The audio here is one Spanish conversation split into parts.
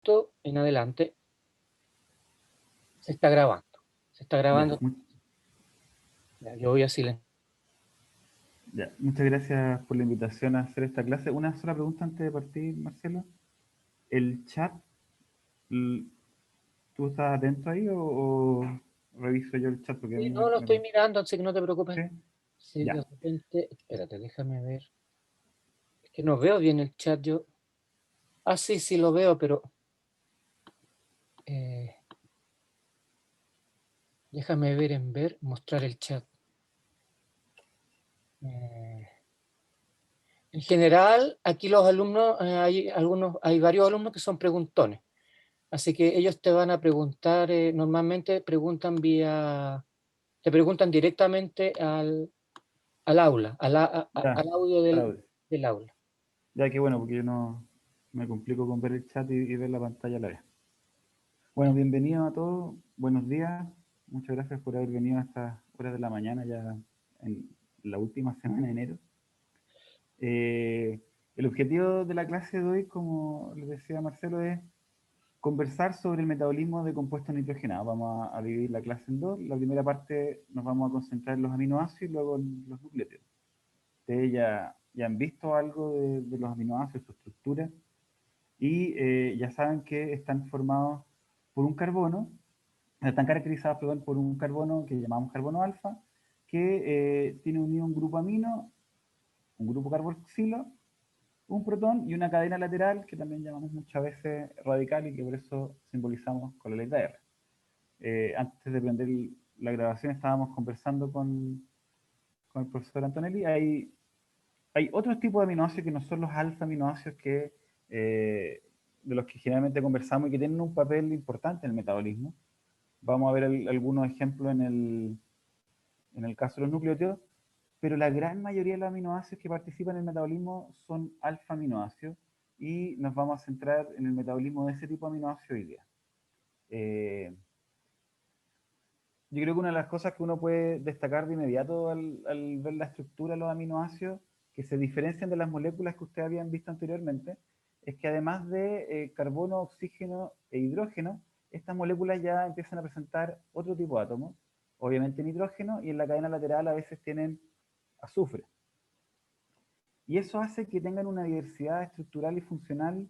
minuto en adelante se está grabando. Se está grabando. Ya, yo voy a silenciar. Ya, muchas gracias por la invitación a hacer esta clase. Una sola pregunta antes de partir, Marcelo. ¿El chat, tú estás atento ahí o reviso yo el chat? Porque a Sí, mí no, lo estoy mirando, así que no te preocupes. ¿Sí? Sí, de Ya, repente, espérate, déjame ver. Es que no veo bien el chat yo. Ah, sí, sí lo veo, pero déjame ver, mostrar el chat. En general, aquí los alumnos, hay varios alumnos que son preguntones. Así que ellos te van a preguntar, normalmente te preguntan directamente al aula, ya, al audio Claudio. del aula. Ya, que bueno, porque yo no me complico con ver el chat y ver la pantalla a la vez. Bueno, bienvenidos a todos, buenos días. Muchas gracias por haber venido a estas horas de la mañana, ya en la última semana de enero. El objetivo de la clase de hoy, como les decía Marcelo, es conversar sobre el metabolismo de compuestos nitrogenados. Vamos a dividir la clase en dos. La primera parte nos vamos a concentrar en los aminoácidos y luego en los nucleótidos. Ustedes ya han visto algo de los aminoácidos, su estructura, y ya saben que están formados por un carbono, están caracterizados, perdón, por un carbono que llamamos carbono alfa, que tiene unido un grupo amino, un grupo carboxilo, un protón y una cadena lateral que también llamamos muchas veces radical y que por eso simbolizamos con la letra R. Antes de prender la grabación estábamos conversando con el profesor Antonelli. Hay otros tipos de aminoácidos que no son los alfa aminoácidos de los que generalmente conversamos y que tienen un papel importante en el metabolismo. Vamos a ver algunos ejemplos en el caso de los nucleótidos, pero la gran mayoría de los aminoácidos que participan en el metabolismo son alfa aminoácidos y nos vamos a centrar en el metabolismo de ese tipo de aminoácidos hoy día. Yo creo que una de las cosas que uno puede destacar de inmediato al ver la estructura de los aminoácidos que se diferencian de las moléculas que ustedes habían visto anteriormente, es que además de carbono, oxígeno e hidrógeno, estas moléculas ya empiezan a presentar otro tipo de átomos, obviamente nitrógeno, y en la cadena lateral a veces tienen azufre. Y eso hace que tengan una diversidad estructural y funcional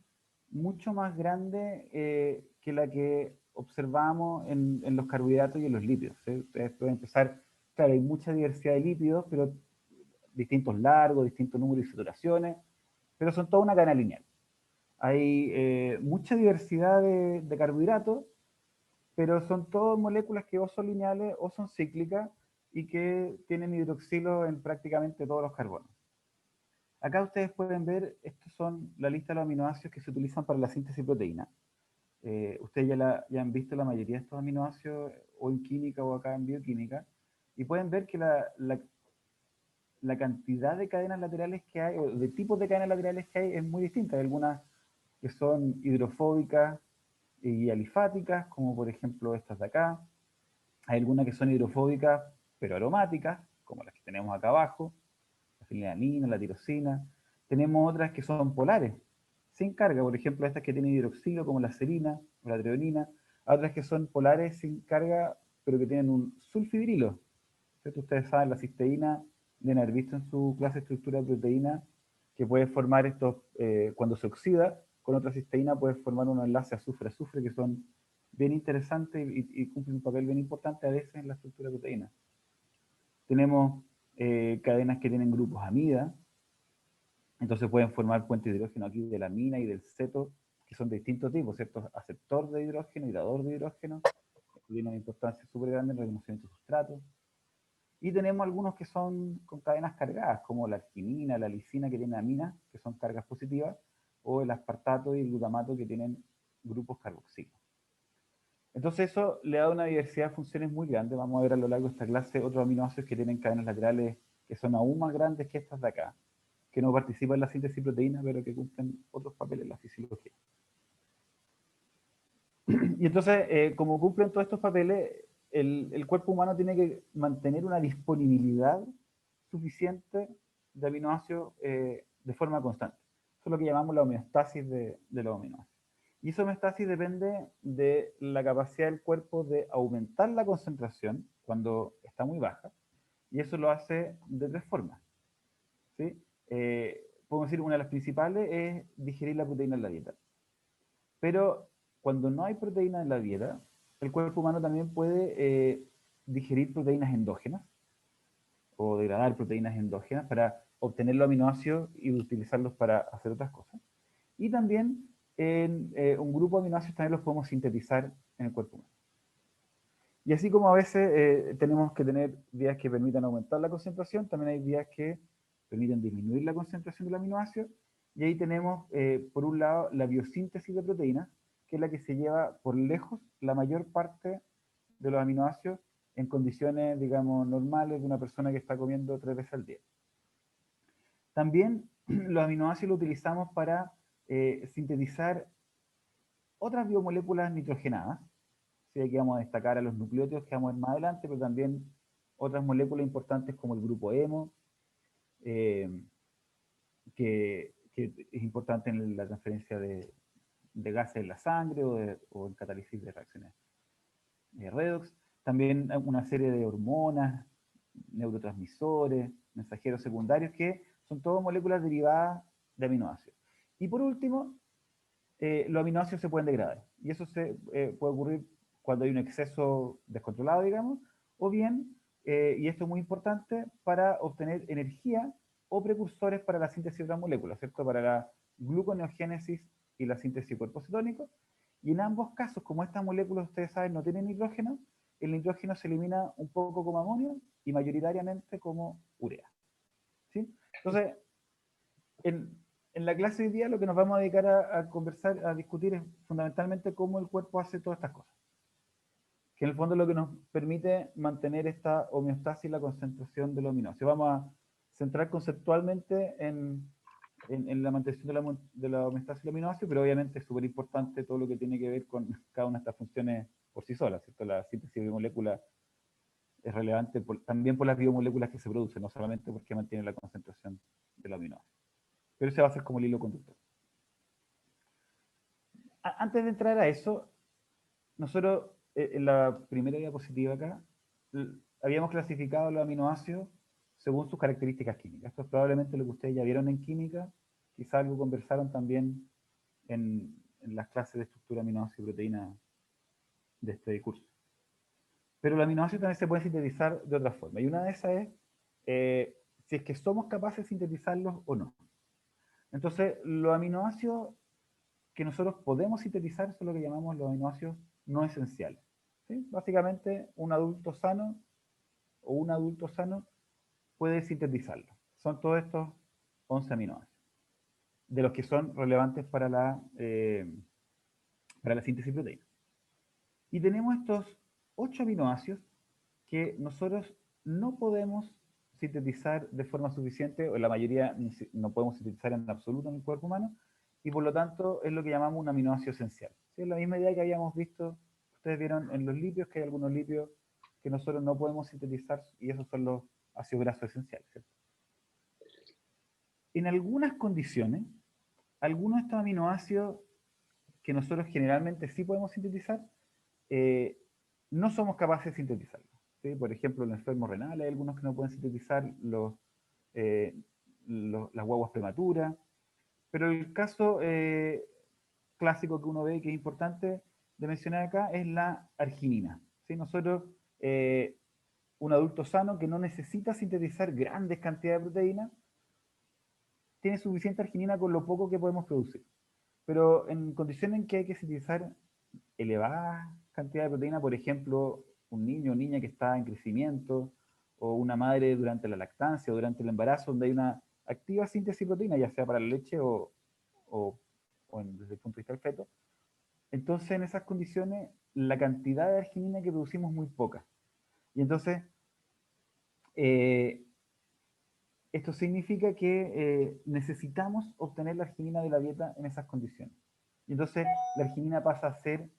mucho más grande que la que observamos en los carbohidratos y en los lípidos. ¿Sí? Ustedes pueden empezar, claro, hay mucha diversidad de lípidos, pero distintos largos, distintos números de saturaciones, pero son toda una cadena lineal. Hay mucha diversidad de carbohidratos, pero son todas moléculas que o son lineales o son cíclicas y que tienen hidroxilo en prácticamente todos los carbonos. Acá ustedes pueden ver, estos son la lista de los aminoácidos que se utilizan para la síntesis de proteína. Ustedes ya han visto la mayoría de estos aminoácidos o en química o acá en bioquímica, y pueden ver que la cantidad de cadenas laterales que hay, o de tipos de cadenas laterales que hay, es muy distinta. Hay algunas que son hidrofóbicas y alifáticas, como por ejemplo estas de acá. Hay algunas que son hidrofóbicas pero aromáticas, como las que tenemos acá abajo, la fenilalanina, la tirosina. Tenemos otras que son polares, sin carga, por ejemplo, estas que tienen hidroxilo, como la serina o la treonina. Otras que son polares sin carga, pero que tienen un sulfidrilo. ¿Cierto? Ustedes saben, la cisteína, deben haber visto en su clase de estructura de proteína, que puede formar estos, cuando se oxida con otra cisteína, puede formar unos enlaces azufre-azufre que son bien interesantes y cumplen un papel bien importante a veces en la estructura de proteína. Tenemos cadenas que tienen grupos amida, entonces pueden formar puentes de hidrógeno aquí de la amina y del ceto, que son de distintos tipos, ¿cierto? Aceptor de hidrógeno y dador de hidrógeno, que tiene una importancia súper grande en el reconocimiento de sustratos. Y tenemos algunos que son con cadenas cargadas, como la arginina, la lisina, que tienen amina, que son cargas positivas, o el aspartato y el glutamato, que tienen grupos carboxilos. Entonces eso le da una diversidad de funciones muy grande. Vamos a ver a lo largo de esta clase otros aminoácidos que tienen cadenas laterales que son aún más grandes que estas de acá, que no participan en la síntesis de proteínas, pero que cumplen otros papeles en la fisiología. Y entonces, como cumplen todos estos papeles, el cuerpo humano tiene que mantener una disponibilidad suficiente de aminoácidos de forma constante. Eso es lo que llamamos la homeostasis de los aminoácidos. Y esa homeostasis depende de la capacidad del cuerpo de aumentar la concentración cuando está muy baja, y eso lo hace de tres formas, ¿sí? Podemos decir, una de las principales es digerir la proteína en la dieta. Pero cuando no hay proteína en la dieta, el cuerpo humano también puede digerir proteínas endógenas o degradar proteínas endógenas para obtener los aminoácidos y utilizarlos para hacer otras cosas. Y también un grupo de aminoácidos también los podemos sintetizar en el cuerpo humano. Y así como a veces tenemos que tener vías que permitan aumentar la concentración, también hay vías que permiten disminuir la concentración del aminoácido. Y ahí tenemos, por un lado, la biosíntesis de proteínas, que es la que se lleva por lejos la mayor parte de los aminoácidos en condiciones, digamos, normales de una persona que está comiendo 3 veces al día. También los aminoácidos los utilizamos para sintetizar otras biomoléculas nitrogenadas. Sí, aquí vamos a destacar a los nucleótidos que vamos a ver más adelante, pero también otras moléculas importantes como el grupo hemo, que es importante en la transferencia de gases en la sangre o en catálisis de reacciones redox. También una serie de hormonas, neurotransmisores, mensajeros secundarios, que son todas moléculas derivadas de aminoácidos. Y por último, los aminoácidos se pueden degradar. Y eso puede ocurrir cuando hay un exceso descontrolado, digamos, o bien, y esto es muy importante, para obtener energía o precursores para la síntesis de otras moléculas, ¿cierto? Para la gluconeogénesis y la síntesis de cuerpos cetónicos. Y en ambos casos, como estas moléculas, ustedes saben, no tienen nitrógeno, el nitrógeno se elimina un poco como amonio y mayoritariamente como urea. ¿Sí? Entonces, en, en la clase de hoy día lo que nos vamos a dedicar a conversar, a discutir es fundamentalmente cómo el cuerpo hace todas estas cosas. Que en el fondo es lo que nos permite mantener esta homeostasis y la concentración de los aminoácidos. Vamos a centrar conceptualmente en la mantención de la homeostasis y los aminoácidos, pero obviamente es súper importante todo lo que tiene que ver con cada una de estas funciones por sí solas, ¿cierto? La síntesis de moléculas es relevante también por las biomoléculas que se producen, no solamente porque mantiene la concentración de los aminoácidos. Pero ese va a ser como el hilo conductor. Antes de entrar a eso, nosotros en la primera diapositiva acá habíamos clasificado los aminoácidos según sus características químicas. Esto es probablemente lo que ustedes ya vieron en química, quizás algo conversaron también en las clases de estructura aminoácido y proteína de este curso. Pero los aminoácidos también se pueden sintetizar de otra forma. Y una de esas es si es que somos capaces de sintetizarlos o no. Entonces, los aminoácidos que nosotros podemos sintetizar son lo que llamamos los aminoácidos no esenciales. ¿Sí? Básicamente, un adulto sano o un adulto sano puede sintetizarlo. Son todos estos 11 aminoácidos, de los que son relevantes para la síntesis proteína. Y tenemos estos 8 aminoácidos que nosotros no podemos sintetizar de forma suficiente, o la mayoría no podemos sintetizar en absoluto en el cuerpo humano, y por lo tanto es lo que llamamos un aminoácido esencial. ¿Sí? Es la misma idea que habíamos visto, ustedes vieron en los lípidos, que hay algunos lípidos que nosotros no podemos sintetizar, y esos son los ácidos grasos esenciales. ¿Cierto? En algunas condiciones, algunos de estos aminoácidos que nosotros generalmente sí podemos sintetizar, no somos capaces de sintetizarlos. ¿Sí? Por ejemplo, en los enfermos renales hay algunos que no pueden sintetizar las guaguas prematuras, pero el caso clásico que uno ve que es importante de mencionar acá es la arginina. ¿Sí? Nosotros, un adulto sano que no necesita sintetizar grandes cantidades de proteína, tiene suficiente arginina con lo poco que podemos producir. Pero en condiciones en que hay que sintetizar elevadas cantidades de proteína, por ejemplo, un niño o niña que está en crecimiento, o una madre durante la lactancia o durante el embarazo, donde hay una activa síntesis de proteína, ya sea para la leche o desde el punto de vista del feto. Entonces, en esas condiciones, la cantidad de arginina que producimos es muy poca. Y entonces, esto significa que necesitamos obtener la arginina de la dieta en esas condiciones. Y entonces, la arginina pasa a ser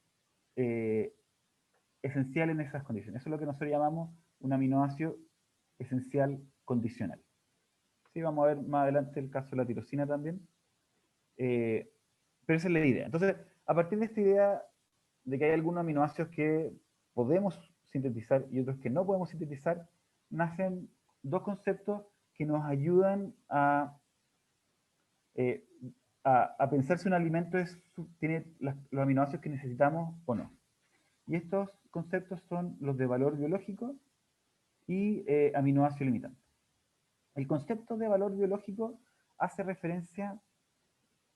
esencial en esas condiciones. Eso es lo que nosotros llamamos un aminoácido esencial condicional. Sí, vamos a ver más adelante el caso de la tirosina también. Pero esa es la idea. Entonces, a partir de esta idea de que hay algunos aminoácidos que podemos sintetizar y otros que no podemos sintetizar, nacen dos conceptos que nos ayudan eh, a pensar si un alimento tiene los aminoácidos que necesitamos o no. Y estos conceptos son los de valor biológico y aminoácido limitante. El concepto de valor biológico hace referencia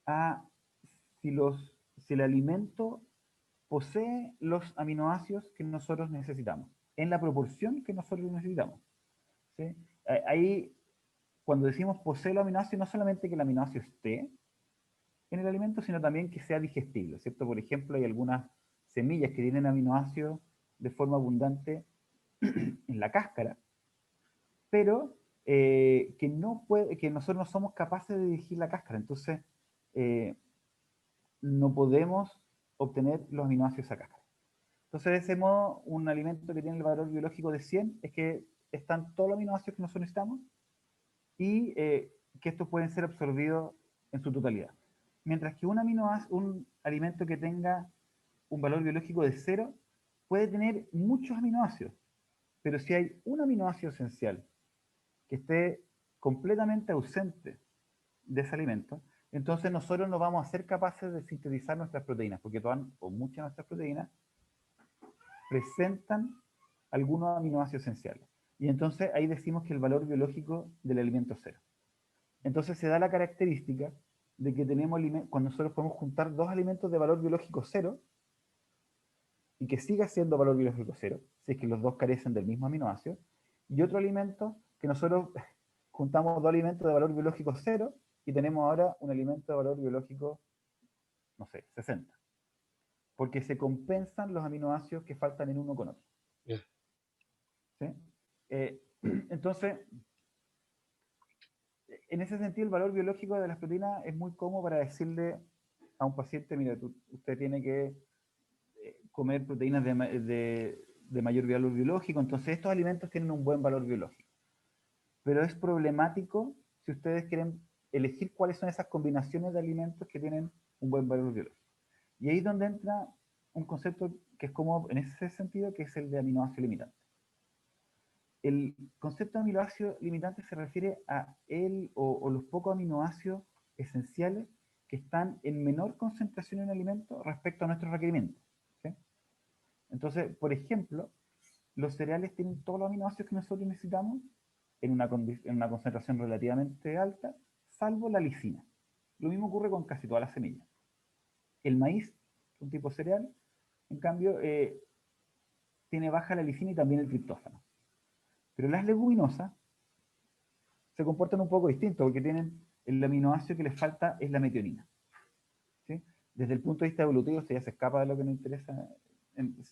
a si el alimento posee los aminoácidos que nosotros necesitamos, en la proporción que nosotros necesitamos. ¿Sí? Ahí, cuando decimos posee los aminoácidos, no solamente que el aminoácido esté en el alimento, sino también que sea digestible, ¿cierto? Por ejemplo, hay algunas semillas que tienen aminoácidos de forma abundante en la cáscara, pero que nosotros no somos capaces de digerir la cáscara. Entonces, no podemos obtener los aminoácidos de esa cáscara. Entonces, de ese modo, un alimento que tiene el valor biológico de 100 es que están todos los aminoácidos que nosotros necesitamos y que estos pueden ser absorbidos en su totalidad. Mientras que un alimento que tenga un valor biológico de 0 puede tener muchos aminoácidos, pero si hay un aminoácido esencial que esté completamente ausente de ese alimento, entonces nosotros no vamos a ser capaces de sintetizar nuestras proteínas, porque todas o muchas de nuestras proteínas presentan algunos aminoácidos esenciales. Y entonces ahí decimos que el valor biológico del alimento es 0. Entonces se da la característica de que tenemos cuando nosotros podemos juntar dos alimentos de valor biológico 0 y que siga siendo valor biológico 0, si es que los dos carecen del mismo aminoácido, y otro alimento que nosotros juntamos dos alimentos de valor biológico 0 y tenemos ahora un alimento de valor biológico, no sé, 60. Porque se compensan los aminoácidos que faltan en uno con otro. Yeah. ¿Sí? Entonces, en ese sentido, el valor biológico de las proteínas es muy cómodo para decirle a un paciente, mire, usted tiene que comer proteínas de mayor valor biológico, entonces estos alimentos tienen un buen valor biológico. Pero es problemático si ustedes quieren elegir cuáles son esas combinaciones de alimentos que tienen un buen valor biológico. Y ahí es donde entra un concepto que es como en ese sentido, que es el de aminoácido limitante. El concepto de aminoácido limitante se refiere a o los pocos aminoácidos esenciales que están en menor concentración en el alimento respecto a nuestros requerimientos. ¿Sí? Entonces, por ejemplo, los cereales tienen todos los aminoácidos que nosotros necesitamos en una concentración relativamente alta, salvo la lisina. Lo mismo ocurre con casi todas las semillas. El maíz, un tipo de cereal, en cambio, tiene baja la lisina y también el triptófano. Pero las leguminosas se comportan un poco distinto porque tienen el aminoácido que les falta es la metionina. ¿Sí? Desde el punto de vista evolutivo, esto ya se escapa de lo que nos interesa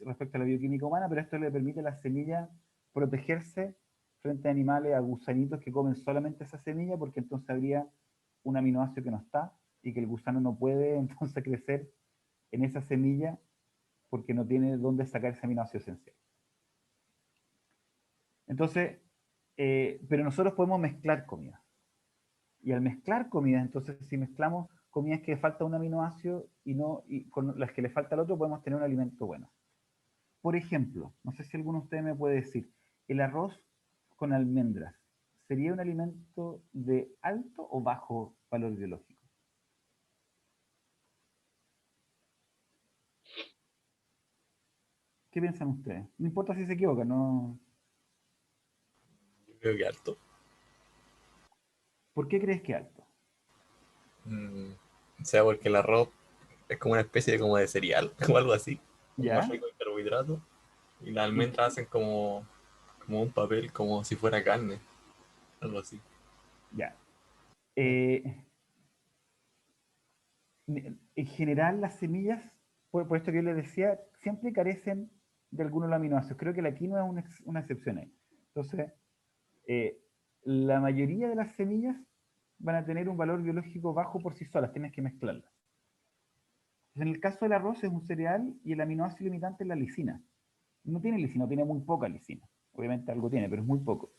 respecto a la bioquímica humana, pero esto le permite a la semilla protegerse frente a animales, a gusanitos que comen solamente esa semilla, porque entonces habría un aminoácido que no está y que el gusano no puede entonces crecer en esa semilla porque no tiene dónde sacar ese aminoácido esencial. Entonces, pero nosotros podemos mezclar comidas. Y al mezclar comidas, entonces si mezclamos comidas que falta un aminoácido y con las que le falta el otro, podemos tener un alimento bueno. Por ejemplo, no sé si alguno de ustedes me puede decir, el arroz con almendras, ¿sería un alimento de alto o bajo valor biológico? ¿Qué piensan ustedes? No importa si se equivocan, no. Yo creo que alto. ¿Por qué crees que alto? O sea, porque el arroz es como una especie de, como de cereal, como algo así, como más ¿Ya? rico en carbohidratos. Y las Y almendras hacen como un papel, como si fuera carne, algo así. ya. Eh, en general, las semillas, por esto que yo les decía, siempre carecen de algunos de los aminoácidos. Creo que la quinoa es una excepción ahí. Entonces, eh, la mayoría de las semillas van a tener un valor biológico bajo por sí solas, tienes que mezclarlas. En el caso del arroz es un cereal y el aminoácido limitante es la lisina. No tiene lisina, tiene muy poca lisina. Obviamente algo tiene, pero es muy poco.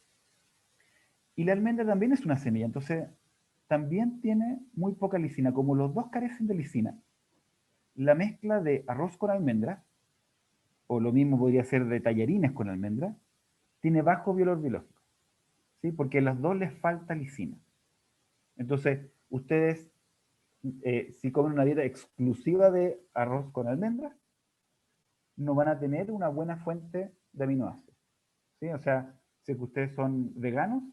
Y la almendra también es una semilla, entonces también tiene muy poca lisina. Como los dos carecen de lisina, la mezcla de arroz con almendras, o lo mismo podría ser de tallarines con almendras, tiene bajo valor biológico, ¿sí? Porque a las dos les falta lisina. Entonces, ustedes, si comen una dieta exclusiva de arroz con almendras, no van a tener una buena fuente de aminoácidos, ¿sí? O sea, si ustedes son veganos,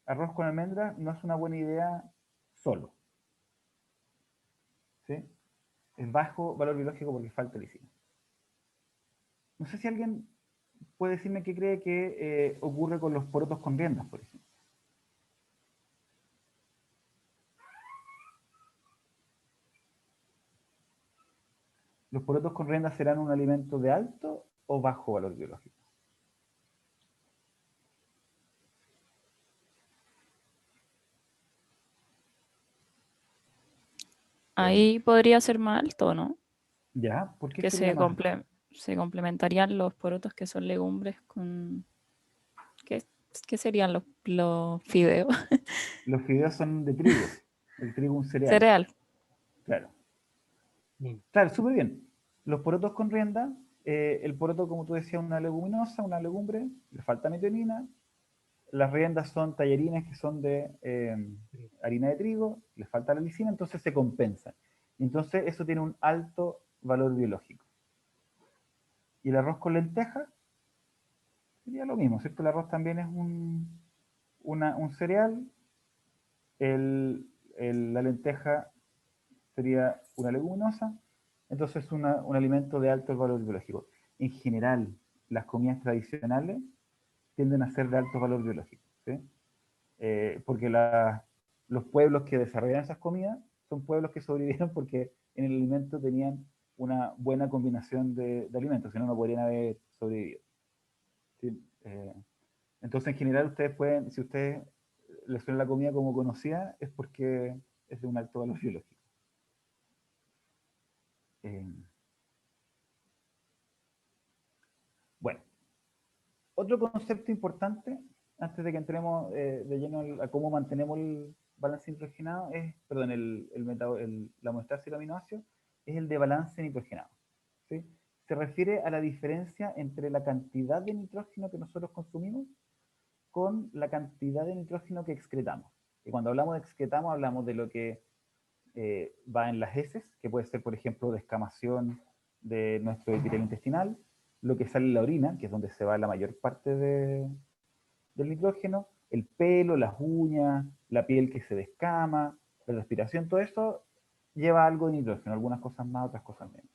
arroz con almendras no es una buena idea solo, ¿sí? Es bajo valor biológico porque falta lisina. No sé si alguien puede decirme qué cree que ocurre con los porotos con riendas, por ejemplo. ¿Los porotos con riendas serán un alimento de alto o bajo valor biológico? Ahí podría ser más alto, ¿no? ¿Ya? ¿Por qué Que sería más? se complementarían los porotos que son legumbres con... ¿Qué, qué serían los fideos? Los fideos son de trigo. El trigo es un cereal. Cereal. Claro. Mm. Claro, súper bien. Los porotos con rienda, el poroto, como tú decías, una leguminosa, una legumbre, le falta metionina. Las riendas son tallarines que son de harina de trigo, les falta la lisina, entonces se compensan. Entonces eso tiene un alto valor biológico. Y el arroz con lentejas sería lo mismo, ¿cierto? El arroz también es un cereal, la lenteja sería una leguminosa, entonces es un alimento de alto valor biológico. En general, las comidas tradicionales tienden a ser de alto valor biológico, ¿sí? Porque los pueblos que desarrollan esas comidas son pueblos que sobrevivieron porque en el alimento tenían una buena combinación de alimentos, si no, no podrían haber sobrevivido, ¿sí? Entonces, en general, ustedes pueden, si ustedes les suena la comida como conocida, es porque es de un alto valor biológico. Eh, bueno, otro concepto importante, antes de que entremos de lleno a cómo mantenemos el balance nitrogenado, es, perdón, la homeostasis de los aminoácidos, es el de balance nitrogenado, ¿sí? Se refiere a la diferencia entre la cantidad de nitrógeno que nosotros consumimos con la cantidad de nitrógeno que excretamos. Y cuando hablamos de excretamos, hablamos de lo que va en las heces, que puede ser, por ejemplo, descamación de nuestro epitelio intestinal, lo que sale en la orina, que es donde se va la mayor parte del nitrógeno, el pelo, las uñas, la piel que se descama, la respiración, todo eso lleva algo de nitrógeno, algunas cosas más, otras cosas menos.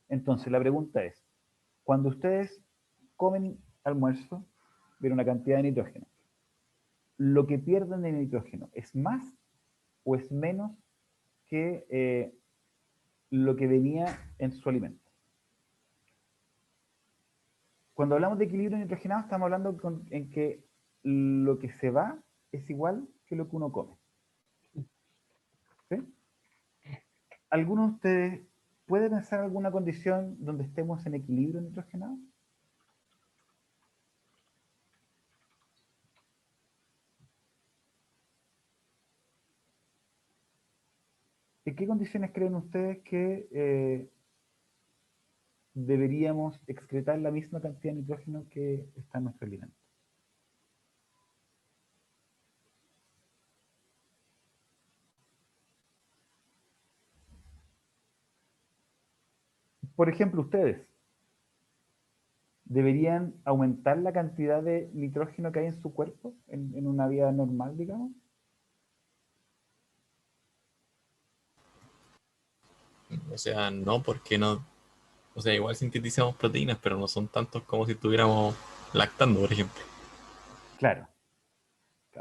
Entonces, la pregunta es, cuando ustedes comen almuerzo, ven una cantidad de nitrógeno, ¿lo que pierden de nitrógeno es más o es menos que lo que venía en su alimento? Cuando hablamos de equilibrio nitrogenado, estamos hablando en que lo que se va es igual que lo que uno come, ¿sí? ¿Alguno de ustedes puede pensar alguna condición donde estemos en equilibrio nitrogenado? ¿En qué condiciones creen ustedes que deberíamos excretar la misma cantidad de nitrógeno que está en nuestro alimento? Por ejemplo, ustedes deberían aumentar la cantidad de nitrógeno que hay en su cuerpo en una vida normal, digamos. O sea, no, porque no. O sea, igual sintetizamos proteínas, pero no son tantos como si estuviéramos lactando, por ejemplo. Claro.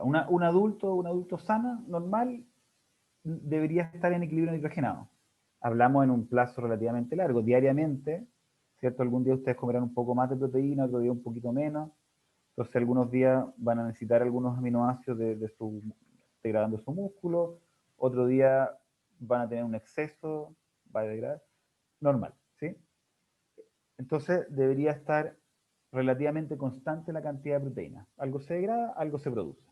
Un adulto sano, normal, debería estar en equilibrio nitrogenado. Hablamos en un plazo relativamente largo, diariamente, ¿cierto? Algún día ustedes comerán un poco más de proteína, otro día un poquito menos. Entonces, algunos días van a necesitar algunos aminoácidos degradando su músculo, otro día van a tener un exceso, va a degradar, normal, ¿sí? Entonces, debería estar relativamente constante la cantidad de proteína. Algo se degrada, algo se produce.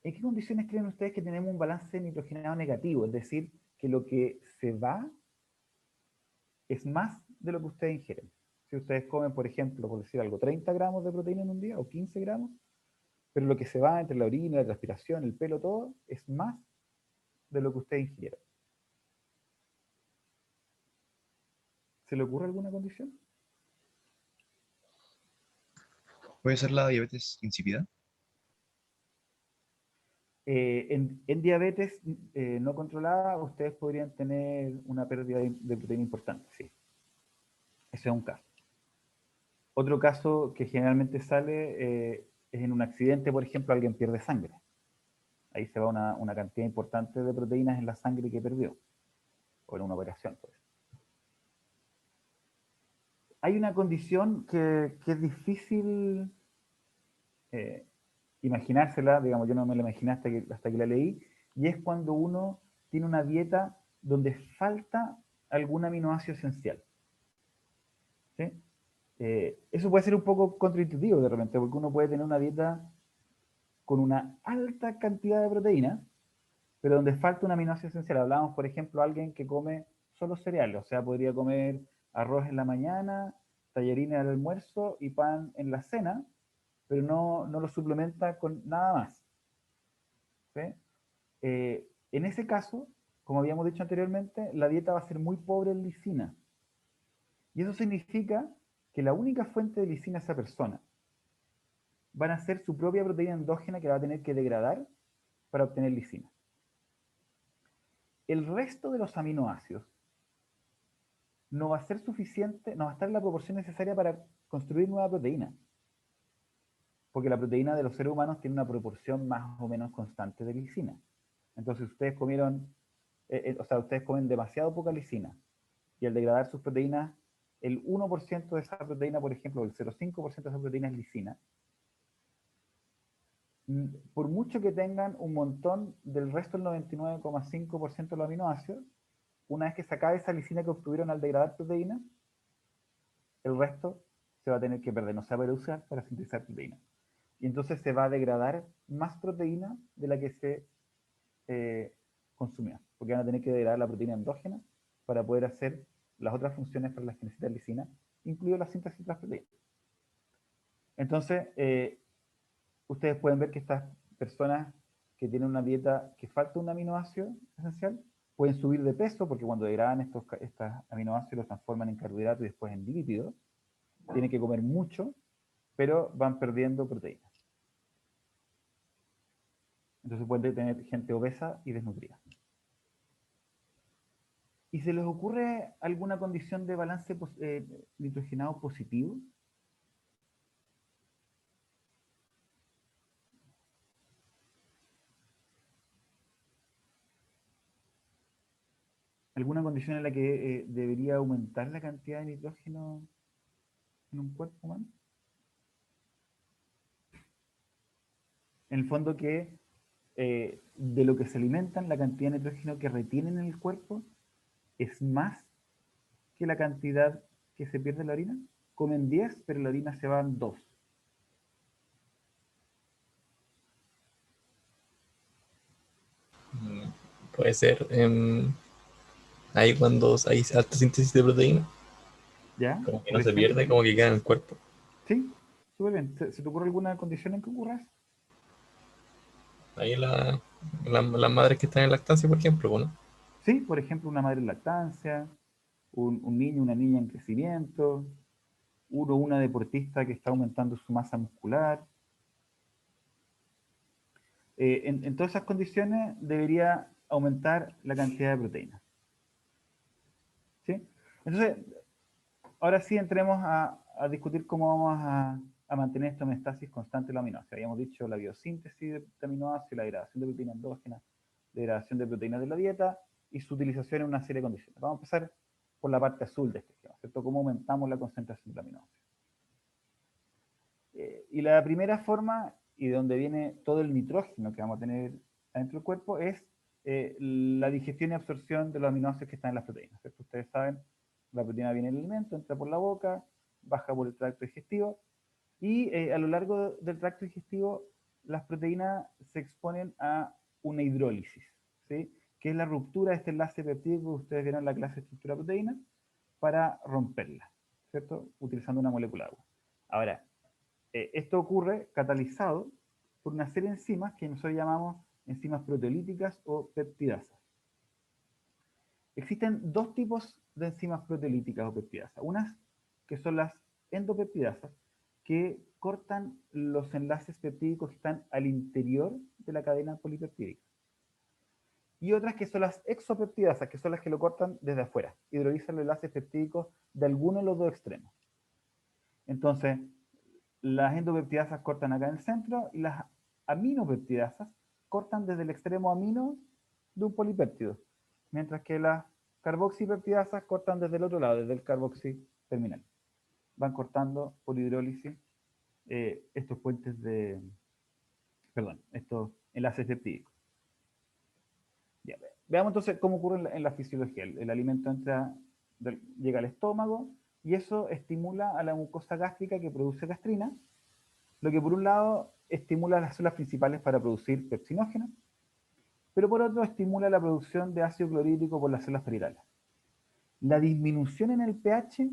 ¿En qué condiciones creen ustedes que tenemos un balance nitrogenado negativo? Es decir, que lo que se va es más de lo que ustedes ingieren. Si ustedes comen, por ejemplo, por decir algo, 30 gramos de proteína en un día o 15 gramos, pero lo que se va entre la orina, la transpiración, el pelo, todo, es más de lo que ustedes ingirieron. ¿Se le ocurre alguna condición? ¿Puede ser la diabetes insípida? En diabetes no controlada, ustedes podrían tener una pérdida de proteína importante, sí. Ese es un caso. Otro caso que generalmente sale es en un accidente, por ejemplo, alguien pierde sangre. Ahí se va una cantidad importante de proteínas en la sangre que perdió, o en una operación, pues. Hay una condición que es difícil imaginársela, digamos, yo no me la imaginé hasta que la leí, y es cuando uno tiene una dieta donde falta algún aminoácido esencial. ¿Sí? Eso puede ser un poco contraintuitivo de repente, porque uno puede tener una dieta con una alta cantidad de proteína, pero donde falta un aminoácido esencial. Hablábamos, por ejemplo, de alguien que come solo cereales, o sea, podría comer arroz en la mañana, tallarines al almuerzo y pan en la cena, pero no lo suplementa con nada más. ¿Sí? En ese caso, como habíamos dicho anteriormente, la dieta va a ser muy pobre en lisina. Y eso significa que la única fuente de lisina de esa persona van a ser su propia proteína endógena que va a tener que degradar para obtener lisina. El resto de los aminoácidos no va a ser suficiente, no va a estar en la proporción necesaria para construir nueva proteína. Porque la proteína de los seres humanos tiene una proporción más o menos constante de lisina. Entonces ustedes comieron, ustedes comen demasiado poca lisina. Y al degradar sus proteínas, el 1% de esa proteína, por ejemplo, el 0,5% de esa proteína es lisina. Por mucho que tengan un montón del resto del 99,5% de los aminoácidos, una vez que se acabe esa lisina que obtuvieron al degradar proteínas, el resto se va a tener que perder, no se va a poder usar para sintetizar proteína. Y entonces se va a degradar más proteína de la que se consumió, porque van a tener que degradar la proteína endógena para poder hacer las otras funciones para las que necesitan lisina, incluido la síntesis de las proteínas. Entonces, ustedes pueden ver que estas personas que tienen una dieta que falta un aminoácido esencial, pueden subir de peso, porque cuando degradan estos aminoácidos los transforman en carbohidratos y después en lípidos, tienen que comer mucho, pero van perdiendo proteínas. Entonces pueden tener gente obesa y desnutrida. ¿Y se les ocurre alguna condición de balance nitrogenado positivo? ¿Alguna condición en la que debería aumentar la cantidad de nitrógeno en un cuerpo humano? En el fondo que de lo que se alimentan, la cantidad de nitrógeno que retienen en el cuerpo es más que la cantidad que se pierde en la orina. Comen 10, pero en la orina se van 2. Puede ser ahí cuando hay alta síntesis de proteína, ¿Ya? como que Por no se ejemplo. pierde, como que queda en el cuerpo. Sí, súper bien. ¿Se te ocurre alguna condición en que ocurra eso? Ahí las madres que están en lactancia, por ejemplo, ¿no? Sí, por ejemplo, una madre en lactancia, un niño, una niña en crecimiento, una deportista que está aumentando su masa muscular. En todas esas condiciones debería aumentar la cantidad de proteína. ¿Sí? Entonces, ahora sí entremos a discutir cómo vamos a mantener esta homeostasis constante de los aminoácidos. Habíamos dicho la biosíntesis de aminoácidos, la degradación de proteínas endógenas, degradación de proteínas de la dieta y su utilización en una serie de condiciones. Vamos a empezar por la parte azul de este esquema, ¿cierto? ¿Cómo aumentamos la concentración de aminoácidos? Y la primera forma, y de donde viene todo el nitrógeno que vamos a tener adentro del cuerpo, es la digestión y absorción de los aminoácidos que están en las proteínas, ¿cierto? Ustedes saben, la proteína viene en el alimento, entra por la boca, baja por el tracto digestivo, y a lo largo del tracto digestivo las proteínas se exponen a una hidrólisis, ¿sí? que es la ruptura de este enlace peptídico que ustedes vieron en la clase estructura proteína, para romperla, ¿cierto? Utilizando una molécula de agua. Ahora, esto ocurre catalizado por una serie de enzimas que nosotros llamamos enzimas proteolíticas o peptidasas. Existen dos tipos de enzimas proteolíticas o peptidasas. Unas que son las endopeptidasas, que cortan los enlaces peptídicos que están al interior de la cadena polipeptídica. Y otras que son las exopeptidasas, que son las que lo cortan desde afuera, hidrolizan los enlaces peptídicos de alguno de los dos extremos. Entonces, las endopeptidasas cortan acá en el centro y las aminopeptidasas cortan desde el extremo amino de un polipéptido, mientras que las carboxipeptidasas cortan desde el otro lado, desde el carboxi terminal. Van cortando por hidrólisis estos estos enlaces peptídicos. Ya, veamos entonces cómo ocurre en la fisiología. El alimento llega al estómago y eso estimula a la mucosa gástrica que produce gastrina, lo que por un lado estimula las células principales para producir pepsinógenos, pero por otro estimula la producción de ácido clorhídrico por las células parietales. La disminución en el pH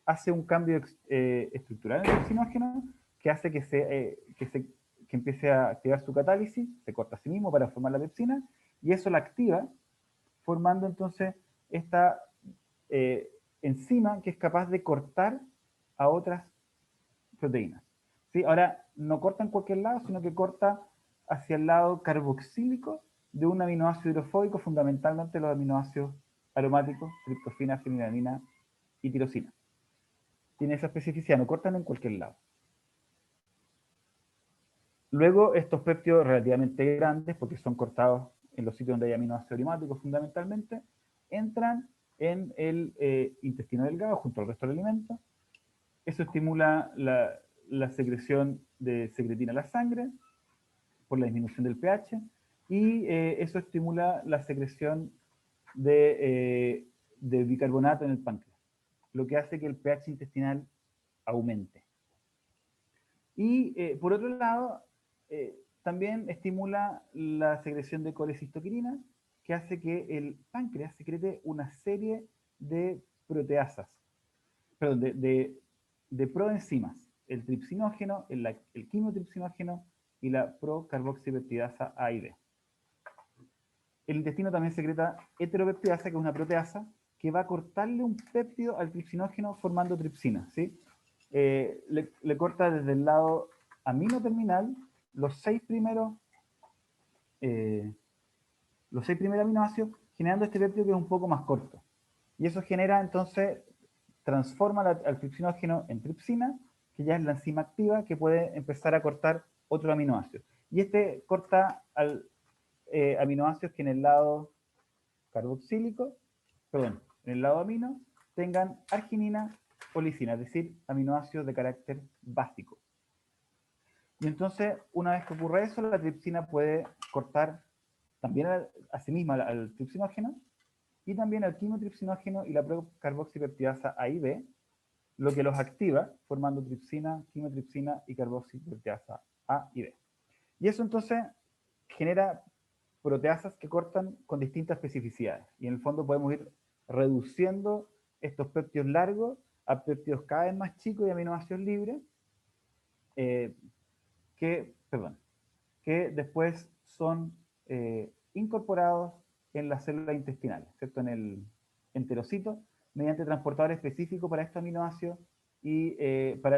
hace un cambio estructural en el pepsinógeno que hace que empiece a activar su catálisis, se corta a sí mismo para formar la pepsina, y eso la activa, formando entonces esta enzima que es capaz de cortar a otras proteínas. ¿Sí? Ahora, no corta en cualquier lado, sino que corta hacia el lado carboxílico de un aminoácido hidrofóbico, fundamentalmente los aminoácidos aromáticos, triptofina, fenilalanina y tirosina. Tiene esa especificidad, no cortan en cualquier lado. Luego, estos péptidos relativamente grandes, porque son cortados en los sitios donde hay aminoácidos aromáticos fundamentalmente, entran en el intestino delgado junto al resto del alimento. Eso estimula la secreción de secretina en la sangre por la disminución del pH y eso estimula la secreción de bicarbonato en el páncreas, lo que hace que el pH intestinal aumente. Y por otro lado, también estimula la secreción de colecistoquinina, que hace que el páncreas secrete una serie de proteasas, perdón, de proenzimas, el tripsinógeno, el quimotripsinógeno y la procarboxipeptidasa A y B. El intestino también secreta heteropeptidasa, que es una proteasa, que va a cortarle un péptido al tripsinógeno formando tripsina, ¿sí? Le corta desde el lado amino terminal los seis primeros aminoácidos, generando este péptido que es un poco más corto. Y eso genera entonces, transforma al tripsinógeno en tripsina, que ya es la enzima activa que puede empezar a cortar otro aminoácido. Y este corta aminoácidos que en el lado carboxílico, perdón, en el lado amino, tengan arginina o lisina, es decir, aminoácidos de carácter básico. Y entonces, una vez que ocurre eso, la tripsina puede cortar también a sí misma al tripsinógeno y también al quimotripsinógeno y la procarboxipeptidasa A y B, lo que los activa formando tripsina, quimotripsina y carboxipeptidasa A y B. Y eso entonces genera proteasas que cortan con distintas especificidades. Y en el fondo podemos ir reduciendo estos péptidos largos a péptidos cada vez más chicos y aminoácidos libres, que después son incorporados en las células intestinales, ¿cierto? En el enterocito, mediante transportadores específicos para estos aminoácidos y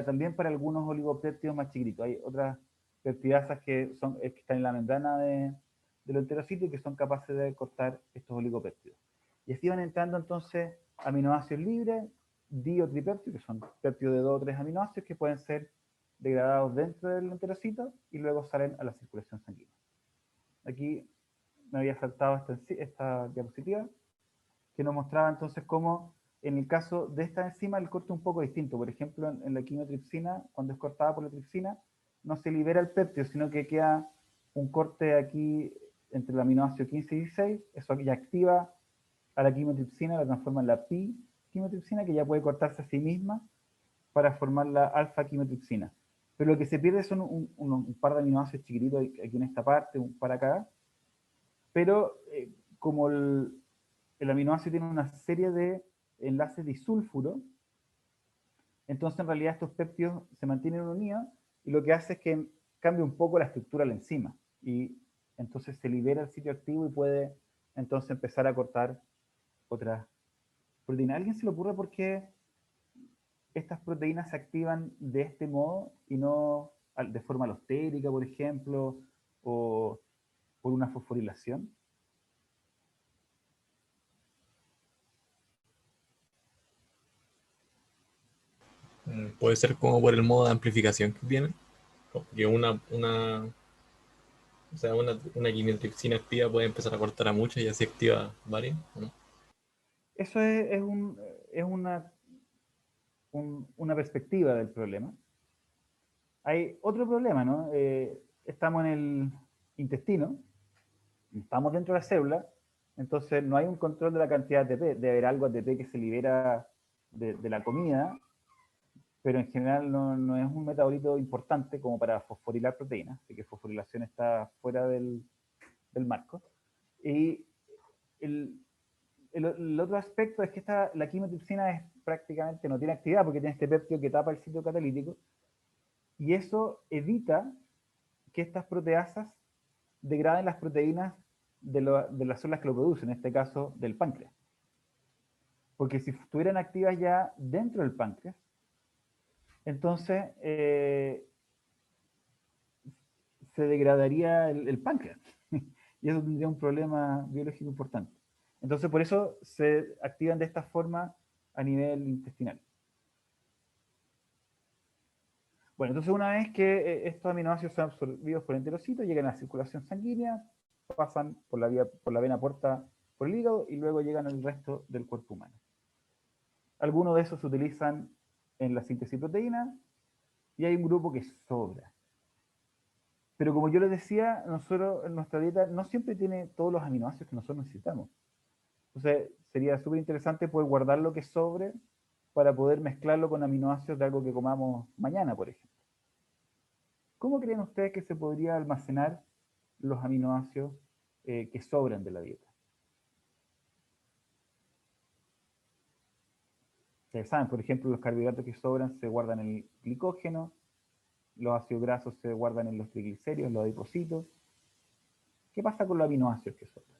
también para algunos oligopéptidos más chiquitos. Hay otras peptidasas que están en la membrana del enterocito y que son capaces de cortar estos oligopéptidos. Y así van entrando entonces aminoácidos libres, di o tripéptidos, que son péptidos de 2 o 3 aminoácidos que pueden ser degradados dentro del enterocito y luego salen a la circulación sanguínea. Aquí me había saltado esta diapositiva que nos mostraba entonces cómo en el caso de esta enzima el corte es un poco distinto. Por ejemplo, en la quimotripsina, cuando es cortada por la tripsina, no se libera el péptido, sino que queda un corte aquí entre el aminoácido 15 y 16, eso ya activa a la quimotripsina, la transforma en la pi-quimotripsina, que ya puede cortarse a sí misma para formar la alfa-quimotripsina. Pero lo que se pierde son un par de aminoácidos chiquititos aquí en esta parte, un par acá, pero como el aminoácido tiene una serie de enlaces disulfuro, entonces en realidad estos péptidos se mantienen unidos y lo que hace es que cambia un poco la estructura de la enzima y entonces se libera el sitio activo y puede entonces empezar a cortar otras proteínas. ¿A alguien se le ocurre por qué estas proteínas se activan de este modo y no de forma alostérica, por ejemplo, o por una fosforilación? Puede ser como por el modo de amplificación que tiene. Que o sea, una quimitripsina activa puede empezar a cortar a muchas y así activa varias, ¿no? Eso es una perspectiva del problema. Hay otro problema, ¿no? Estamos en el intestino, estamos dentro de la célula, entonces no hay un control de la cantidad de ATP, debe haber algo ATP que se libera de la comida, pero en general no es un metabolito importante como para fosforilar proteínas, así que fosforilación está fuera del marco. Y el otro aspecto es que la quimotripsina prácticamente no tiene actividad porque tiene este péptido que tapa el sitio catalítico, y eso evita que estas proteasas degraden las proteínas de las células que lo producen, en este caso del páncreas. Porque si estuvieran activas ya dentro del páncreas, entonces se degradaría el páncreas. Y eso tendría un problema biológico importante. Entonces, por eso se activan de esta forma a nivel intestinal. Bueno, entonces una vez que estos aminoácidos son absorbidos por el enterocito, llegan a la circulación sanguínea, pasan por la vena porta, por el hígado y luego llegan al resto del cuerpo humano. Algunos de esos se utilizan en la síntesis de proteínas y hay un grupo que sobra. Pero como yo les decía, nosotros en nuestra dieta no siempre tiene todos los aminoácidos que nosotros necesitamos. Entonces sería súper interesante poder guardar lo que sobre para poder mezclarlo con aminoácidos de algo que comamos mañana, por ejemplo. ¿Cómo creen ustedes que se podría almacenar los aminoácidos que sobran de la dieta? Ustedes saben, por ejemplo, los carbohidratos que sobran se guardan en el glicógeno, los ácidos grasos se guardan en los triglicéridos, los adipocitos. ¿Qué pasa con los aminoácidos que sobran?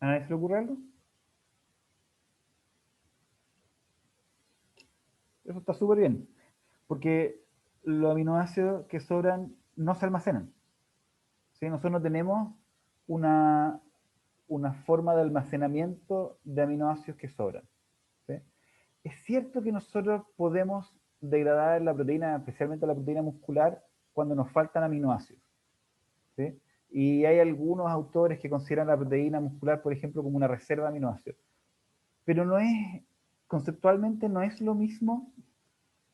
¿A nadie se le ocurre algo? Eso está súper bien, porque los aminoácidos que sobran no se almacenan. ¿Sí? Nosotros no tenemos una forma de almacenamiento de aminoácidos que sobran. ¿Sí? Es cierto que nosotros podemos degradar la proteína, especialmente la proteína muscular, cuando nos faltan aminoácidos. ¿Sí? Y hay algunos autores que consideran la proteína muscular, por ejemplo, como una reserva de aminoácidos. Pero conceptualmente no es lo mismo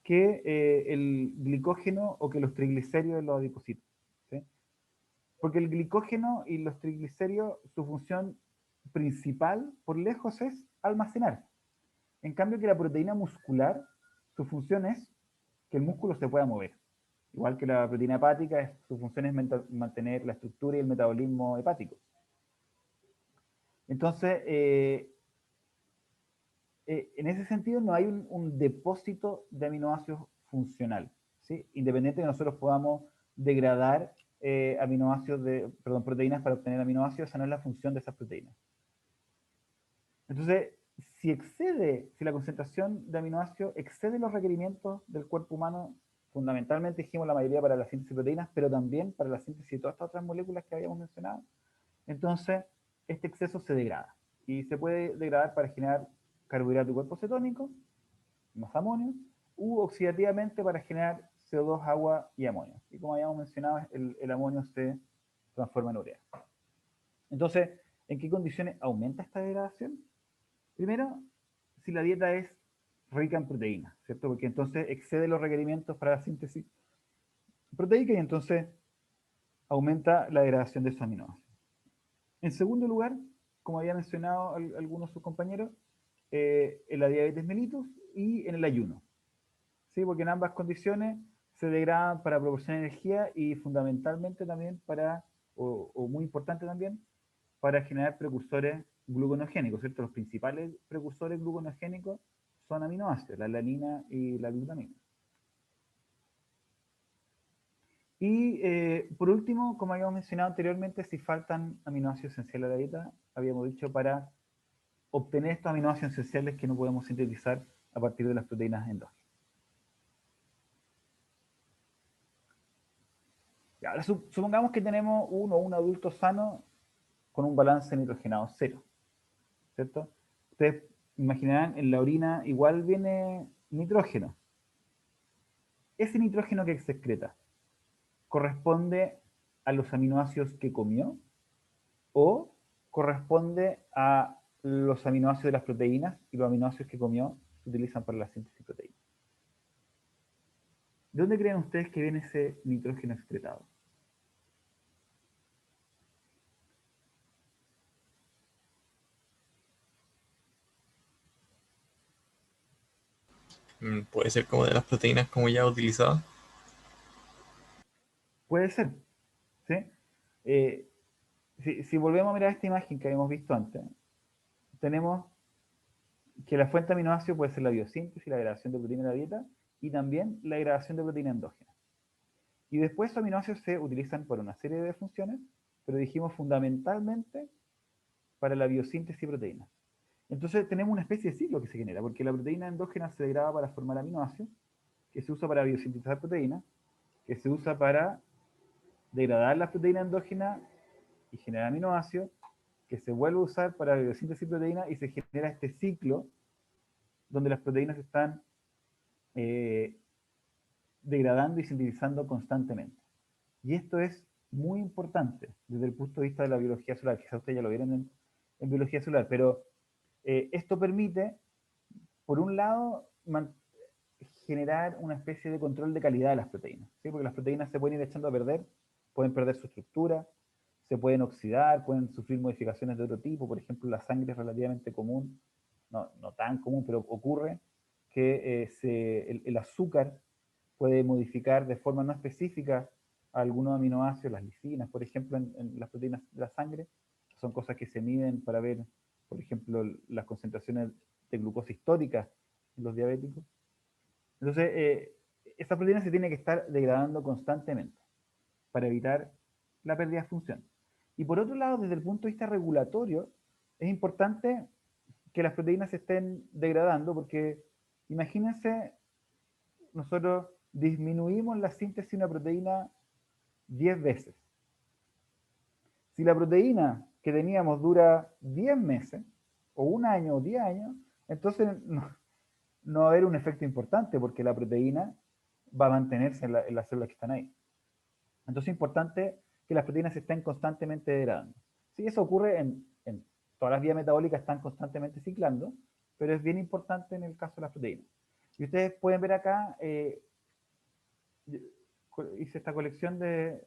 que el glicógeno o que los triglicéridos de los adipocitos. ¿Sí? Porque el glicógeno y los triglicéridos, su función principal, por lejos, es almacenar. En cambio que la proteína muscular, su función es que el músculo se pueda mover. Igual que la proteína hepática, su función es mantener la estructura y el metabolismo hepático. Entonces, en ese sentido no hay un depósito de aminoácidos funcional, ¿sí? Independiente de que nosotros podamos degradar proteínas para obtener aminoácidos, esa no es la función de esas proteínas. Entonces, si la concentración de aminoácidos excede los requerimientos del cuerpo humano, fundamentalmente dijimos la mayoría para la síntesis de proteínas, pero también para la síntesis de todas estas otras moléculas que habíamos mencionado, entonces este exceso se degrada. Y se puede degradar para generar carbohidrato y cuerpo cetónico, más amonio, u oxidativamente para generar CO2, agua y amonio. Y como habíamos mencionado, el amonio se transforma en urea. Entonces, ¿en qué condiciones aumenta esta degradación? Primero, si la dieta es rica en proteínas, ¿cierto? Porque entonces excede los requerimientos para la síntesis proteica y entonces aumenta la degradación de esos aminoácidos. En segundo lugar, como había mencionado algunos de sus compañeros, en la diabetes mellitus y en el ayuno. ¿Sí? Porque en ambas condiciones se degradan para proporcionar energía y fundamentalmente también para, o muy importante también, para generar precursores gluconogénicos, ¿cierto? Los principales precursores gluconogénicos son aminoácidos, la alanina y la glutamina. Y por último, como habíamos mencionado anteriormente, si faltan aminoácidos esenciales a la dieta, habíamos dicho para obtener estos aminoácidos esenciales que no podemos sintetizar a partir de las proteínas endógenas. Y ahora supongamos que tenemos un adulto sano con un balance nitrogenado cero, ¿cierto? Ustedes imaginarán, en la orina igual viene nitrógeno. Ese nitrógeno que se excreta corresponde a los aminoácidos que comió o corresponde a los aminoácidos de las proteínas, y los aminoácidos que comió se utilizan para la síntesis proteína. ¿De dónde creen ustedes que viene ese nitrógeno excretado? Puede ser como de las proteínas como ya utilizadas. Puede ser, ¿sí? Si volvemos a mirar esta imagen que habíamos visto antes, tenemos que la fuente de aminoácidos puede ser la biosíntesis, la degradación de proteína en la dieta, y también la degradación de proteína endógena. Y después esos aminoácidos se utilizan para una serie de funciones, pero dijimos fundamentalmente para la biosíntesis de proteínas. Entonces tenemos una especie de ciclo que se genera, porque la proteína endógena se degrada para formar aminoácidos, que se usa para biosintetizar proteínas, que se usa para degradar las proteínas endógenas y generar aminoácidos, que se vuelve a usar para la biosíntesis de proteínas y se genera este ciclo donde las proteínas están degradando y sintetizando constantemente. Y esto es muy importante desde el punto de vista de la biología celular. Quizás ustedes ya lo vieron en biología celular, pero esto permite, por un lado, generar una especie de control de calidad de las proteínas, ¿sí? Porque las proteínas se pueden ir echando a perder, pueden perder su estructura, se pueden oxidar, pueden sufrir modificaciones de otro tipo. Por ejemplo, la sangre es relativamente común, no tan común, pero ocurre que el azúcar puede modificar de forma no específica algunos aminoácidos, las lisinas, por ejemplo, en las proteínas de la sangre. Son cosas que se miden para ver, por ejemplo, las concentraciones de glucosa históricas en los diabéticos. Entonces, esta proteína se tiene que estar degradando constantemente para evitar la pérdida de función. Y por otro lado, desde el punto de vista regulatorio, es importante que las proteínas se estén degradando, porque imagínense, nosotros disminuimos la síntesis de una proteína 10 veces. Si la proteína que teníamos dura 10 meses, o un año, o 10 años, entonces no va a haber un efecto importante, porque la proteína va a mantenerse en las células que están ahí. Entonces es importante que las proteínas se estén constantemente degradando. Sí, eso ocurre en todas las vías metabólicas, están constantemente ciclando, pero es bien importante en el caso de las proteínas. Y ustedes pueden ver acá, hice esta colección de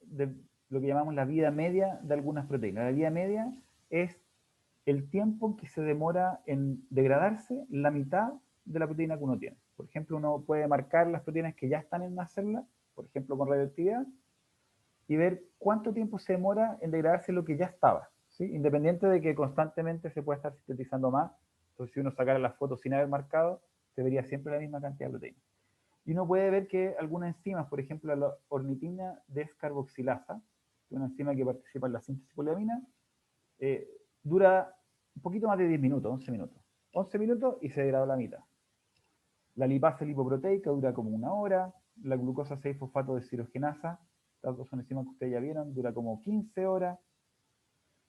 lo que llamamos la vida media de algunas proteínas. La vida media es el tiempo que se demora en degradarse la mitad de la proteína que uno tiene. Por ejemplo, uno puede marcar las proteínas que ya están en una célula, por ejemplo con radioactividad, y ver cuánto tiempo se demora en degradarse lo que ya estaba, ¿sí? Independiente de que constantemente se pueda estar sintetizando más. Entonces, si uno sacara las fotos sin haber marcado, se vería siempre la misma cantidad de proteína. Y uno puede ver que algunas enzimas, por ejemplo la ornitina descarboxilasa, que es una enzima que participa en la síntesis poliamina, dura un poquito más de 10 minutos, 11 minutos. 11 minutos y se degrada la mitad. La lipasa lipoproteica dura como 1 hora. La glucosa 6-fosfato deshidrogenasa, estas dos son enzimas que ustedes ya vieron, dura como 15 horas.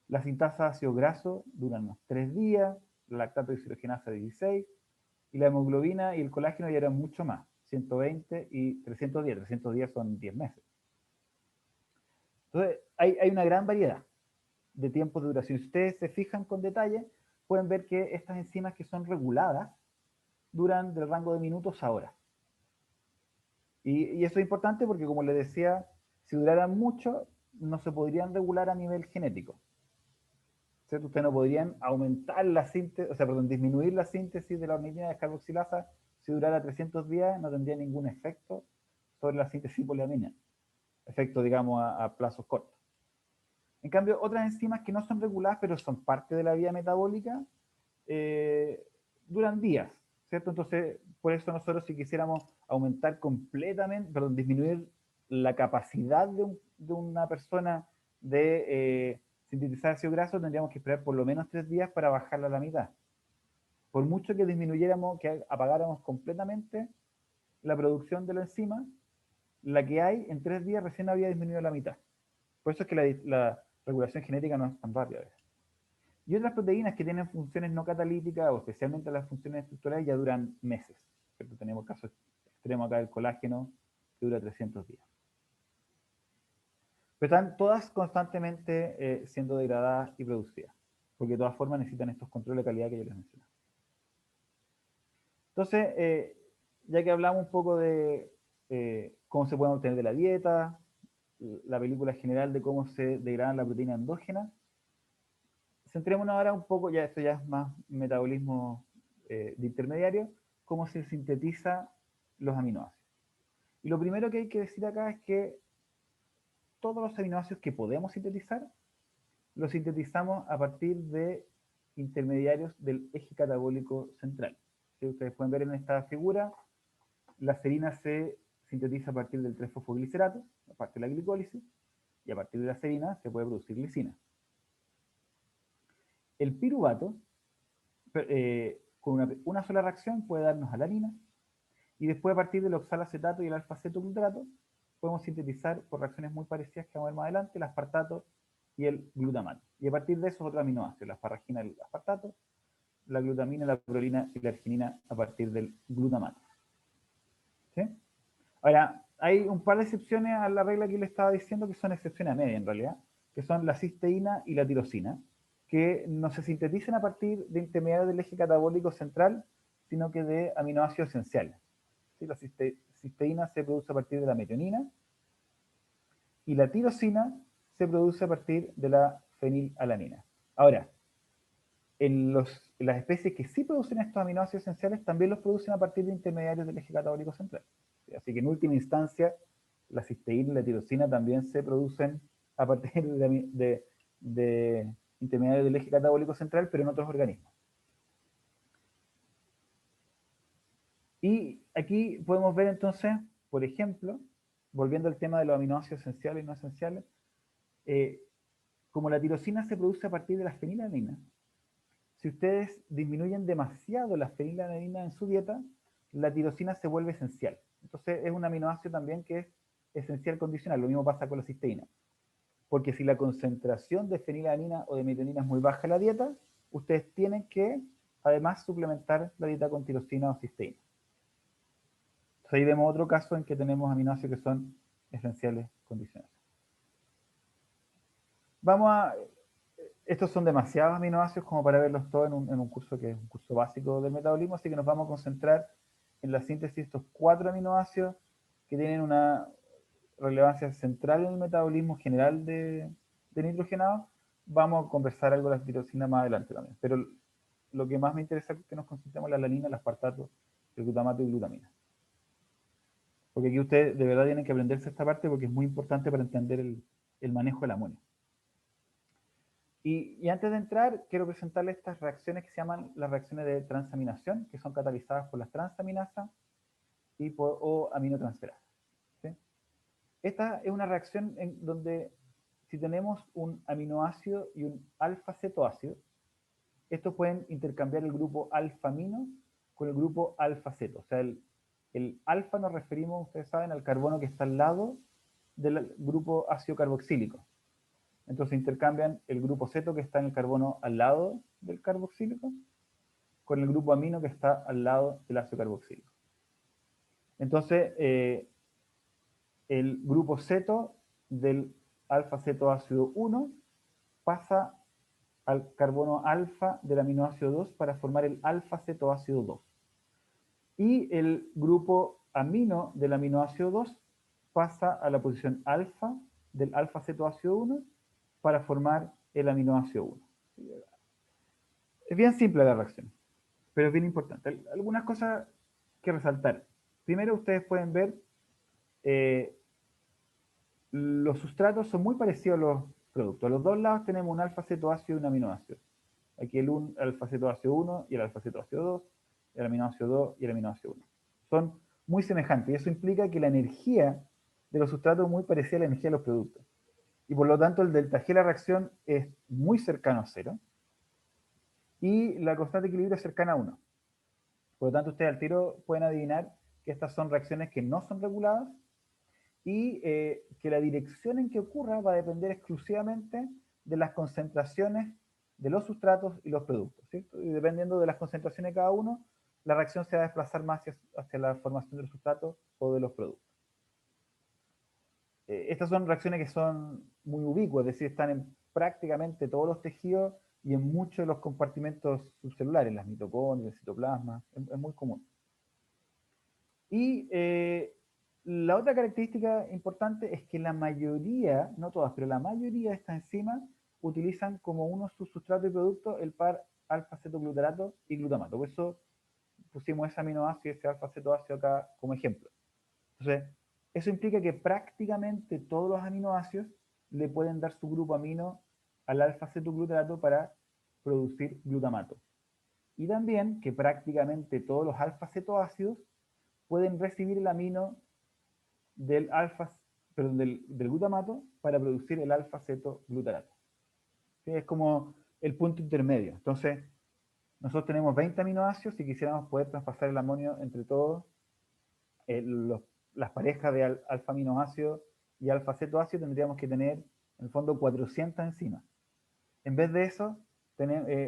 La sintasa de ácido graso duran unos 3 días. La lactato deshidrogenasa 16. Y la hemoglobina y el colágeno ya eran mucho más, 120 y 310. 310 son 10 meses. Entonces, hay una gran variedad de tiempos de duración. Si ustedes se fijan con detalle, pueden ver que estas enzimas que son reguladas duran del rango de minutos a horas. Y eso es importante porque, como les decía, si duraran mucho, no se podrían regular a nivel genético. ¿cierto? Ustedes no podrían aumentar la síntesis, o sea, perdón, disminuir la síntesis de la ornitina descarboxilasa si durara 300 días, no tendría ningún efecto sobre la síntesis poliamina. Efecto, digamos, a plazos cortos. En cambio, otras enzimas que no son reguladas, pero son parte de la vía metabólica, duran días, ¿cierto? Entonces, por eso nosotros si quisiéramos aumentar completamente, perdón, disminuir la capacidad de una persona de sintetizar ácido graso, tendríamos que esperar por lo menos 3 días para bajarla a la mitad. Por mucho que disminuyéramos, que apagáramos completamente la producción de la enzima, la que hay en 3 días recién había disminuido a la mitad. Por eso es que la regulación genética no es tan rápida. Y otras proteínas que tienen funciones no catalíticas, o especialmente las funciones estructurales, ya duran meses. ¿Cierto? Tenemos el caso extremo acá del colágeno, que dura 300 días. Pero están todas constantemente siendo degradadas y producidas, porque de todas formas necesitan estos controles de calidad que yo les mencioné. Entonces, ya que hablamos un poco de cómo se pueden obtener de la dieta, la película general de cómo se degrada la proteína endógena, centrémonos ahora un poco, ya esto ya es más metabolismo de intermediario, cómo se sintetiza los aminoácidos. Y lo primero que hay que decir acá es que todos los aminoácidos que podemos sintetizar, los sintetizamos a partir de intermediarios del eje catabólico central. ¿Sí? Ustedes pueden ver en esta figura, la serina se sintetiza a partir del 3-fosfoglicerato, a partir de la glicólisis, y a partir de la serina se puede producir glicina. El piruvato, con una sola reacción, puede darnos alanina, y después a partir del oxalacetato y el alfa-cetoglutarato, podemos sintetizar por reacciones muy parecidas que vamos a ver más adelante, el aspartato y el glutamato. Y a partir de esos otros aminoácidos, la asparagina y el aspartato, la glutamina, la prolina y la arginina a partir del glutamato. ¿Sí? Ahora, hay un par de excepciones a la regla que le estaba diciendo, que son excepciones a media en realidad, que son la cisteína y la tirosina, que no se sintetizan a partir de intermediarios del eje catabólico central, sino que de aminoácidos esenciales. ¿Sí? La cisteína se produce a partir de la metionina y la tirosina se produce a partir de la fenilalanina. Ahora, en las especies que sí producen estos aminoácidos esenciales también los producen a partir de intermediarios del eje catabólico central. Así que en última instancia, la cisteína y la tirosina también se producen a partir de intermediarios del eje catabólico central, pero en otros organismos. Y aquí podemos ver entonces, por ejemplo, volviendo al tema de los aminoácidos esenciales y no esenciales, como la tirosina se produce a partir de la fenilalanina, si ustedes disminuyen demasiado la fenilalanina en su dieta, la tirosina se vuelve esencial. Entonces es un aminoácido también que es esencial condicional. Lo mismo pasa con la cisteína. Porque si la concentración de fenilalanina o de metionina es muy baja en la dieta, ustedes tienen que además suplementar la dieta con tirosina o cisteína. Entonces ahí vemos otro caso en que tenemos aminoácidos que son esenciales condicionales. Estos son demasiados aminoácidos como para verlos todos en un curso que es un curso básico del metabolismo, así que nos vamos a concentrar en la síntesis de estos 4 aminoácidos que tienen una relevancia central en el metabolismo general de nitrogenado. Vamos a conversar algo de la tirosina más adelante también, pero lo que más me interesa es que nos concentremos en la alanina, el aspartato, el glutamato y glutamina. Porque aquí ustedes de verdad tienen que aprenderse esta parte porque es muy importante para entender el manejo del amonio. Y antes de entrar, quiero presentarles estas reacciones que se llaman las reacciones de transaminación, que son catalizadas por las transaminasas o aminotransferasas. ¿Sí? Esta es una reacción en donde si tenemos un aminoácido y un alfa-cetoácido, estos pueden intercambiar el grupo alfa-amino con el grupo alfa-ceto. O sea, el alfa nos referimos, ustedes saben, al carbono que está al lado del grupo ácido carboxílico. Entonces intercambian el grupo ceto que está en el carbono al lado del carboxílico con el grupo amino que está al lado del ácido carboxílico. Entonces, el grupo ceto del alfa-cetoácido 1 pasa al carbono alfa del aminoácido 2 para formar el alfa-cetoácido 2. Y el grupo amino del aminoácido 2 pasa a la posición alfa del alfa-cetoácido 1 para formar el aminoácido 1. Es bien simple la reacción, pero es bien importante. Algunas cosas que resaltar. Primero, ustedes pueden ver los sustratos son muy parecidos a los productos. A los dos lados tenemos un alfa-cetoácido y un aminoácido. Aquí el alfa-cetoácido 1 y el alfa-cetoácido 2, el aminoácido 2 y el aminoácido 1. Son muy semejantes y eso implica que la energía de los sustratos es muy parecida a la energía de los productos. Y por lo tanto el delta G de la reacción es muy cercano a 0 y la constante de equilibrio es cercana a 1. Por lo tanto ustedes al tiro pueden adivinar que estas son reacciones que no son reguladas y que la dirección en que ocurra va a depender exclusivamente de las concentraciones de los sustratos y los productos, ¿cierto? Y dependiendo de las concentraciones de cada uno, la reacción se va a desplazar más hacia la formación de los sustratos o de los productos. Estas son reacciones que son muy ubicuas, es decir, están en prácticamente todos los tejidos y en muchos de los compartimentos subcelulares, las mitocondrias, el citoplasma, es muy común. Y la otra característica importante es que la mayoría, no todas, pero la mayoría de estas enzimas utilizan como uno de sus sustratos y productos el par alfa-cetoglutarato y glutamato. Por eso pusimos ese aminoácido y ese alfa-cetoácido acá como ejemplo. Entonces, eso implica que prácticamente todos los aminoácidos le pueden dar su grupo amino al alfa-cetoglutarato para producir glutamato. Y también que prácticamente todos los alfa-cetoácidos pueden recibir el amino del glutamato para producir el alfa-cetoglutarato. ¿Sí? Es como el punto intermedio. Entonces, nosotros tenemos 20 aminoácidos. Si quisiéramos poder traspasar el amonio entre todos, las parejas de alfa-aminoácido y alfa-cetoácido, tendríamos que tener, en el fondo, 400 enzimas. En vez de eso,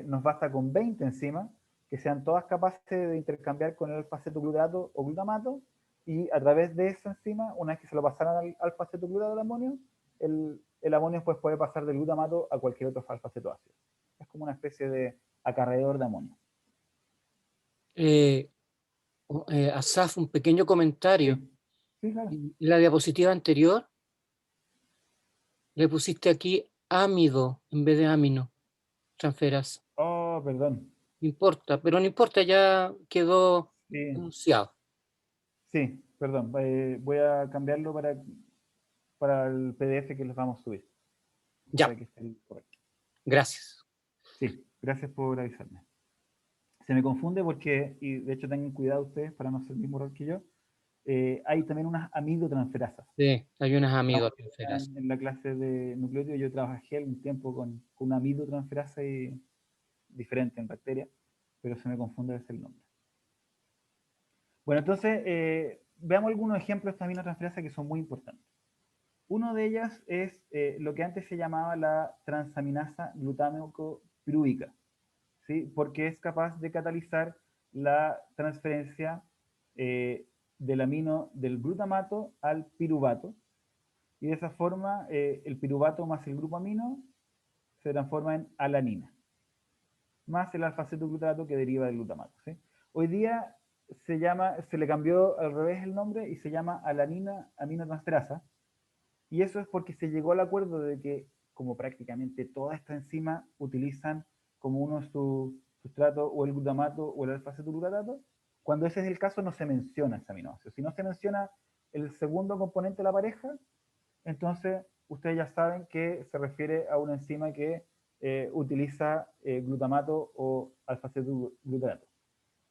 nos basta con 20 enzimas que sean todas capaces de intercambiar con el alfa-cetoglutarato o glutamato, y a través de esa enzima, una vez que se lo pasaran al alfa-cetoglutarato del amonio, el amonio pues puede pasar del glutamato a cualquier otro alfa-cetoácido. Es como una especie de acarreador de amonio. Asaf, un pequeño comentario. Sí, claro. En la diapositiva anterior le pusiste aquí ámido en vez de amino, transferasa. Oh, perdón. No importa, pero no importa, ya quedó Sí, anunciado. sí, perdón. Voy a cambiarlo para el PDF que les vamos a subir. Ya, Para que esté correcto. gracias. Sí, gracias por avisarme. Se me confunde porque, y de hecho tengan cuidado ustedes para no hacer el mismo error que yo, hay también unas amidotransferasas. Sí, hay unas amigas. En la clase de nucleótidos yo trabajé algún tiempo con una amidotransferasa diferente en bacterias, pero se me confunde a veces el nombre. Bueno, entonces veamos algunos ejemplos de estas aminotransferasas que son muy importantes. Uno de ellas es lo que antes se llamaba la transaminasa glutámico-pirúvica, ¿sí? Porque es capaz de catalizar la transferencia del amino del glutamato al piruvato, y de esa forma el piruvato más el grupo amino se transforma en alanina, más el alfa-cetoglutarato que deriva del glutamato, ¿sí? Hoy día se le cambió al revés el nombre y se llama alanina aminotransferasa, y eso es porque se llegó al acuerdo de que, como prácticamente todas estas enzimas utilizan como uno de sus sustratos o el glutamato o el alfa-cetoglutarato, cuando ese es el caso no se menciona ese aminoácido. Si no se menciona el segundo componente de la pareja, entonces ustedes ya saben que se refiere a una enzima que utiliza glutamato o alfa-cetoglutarato.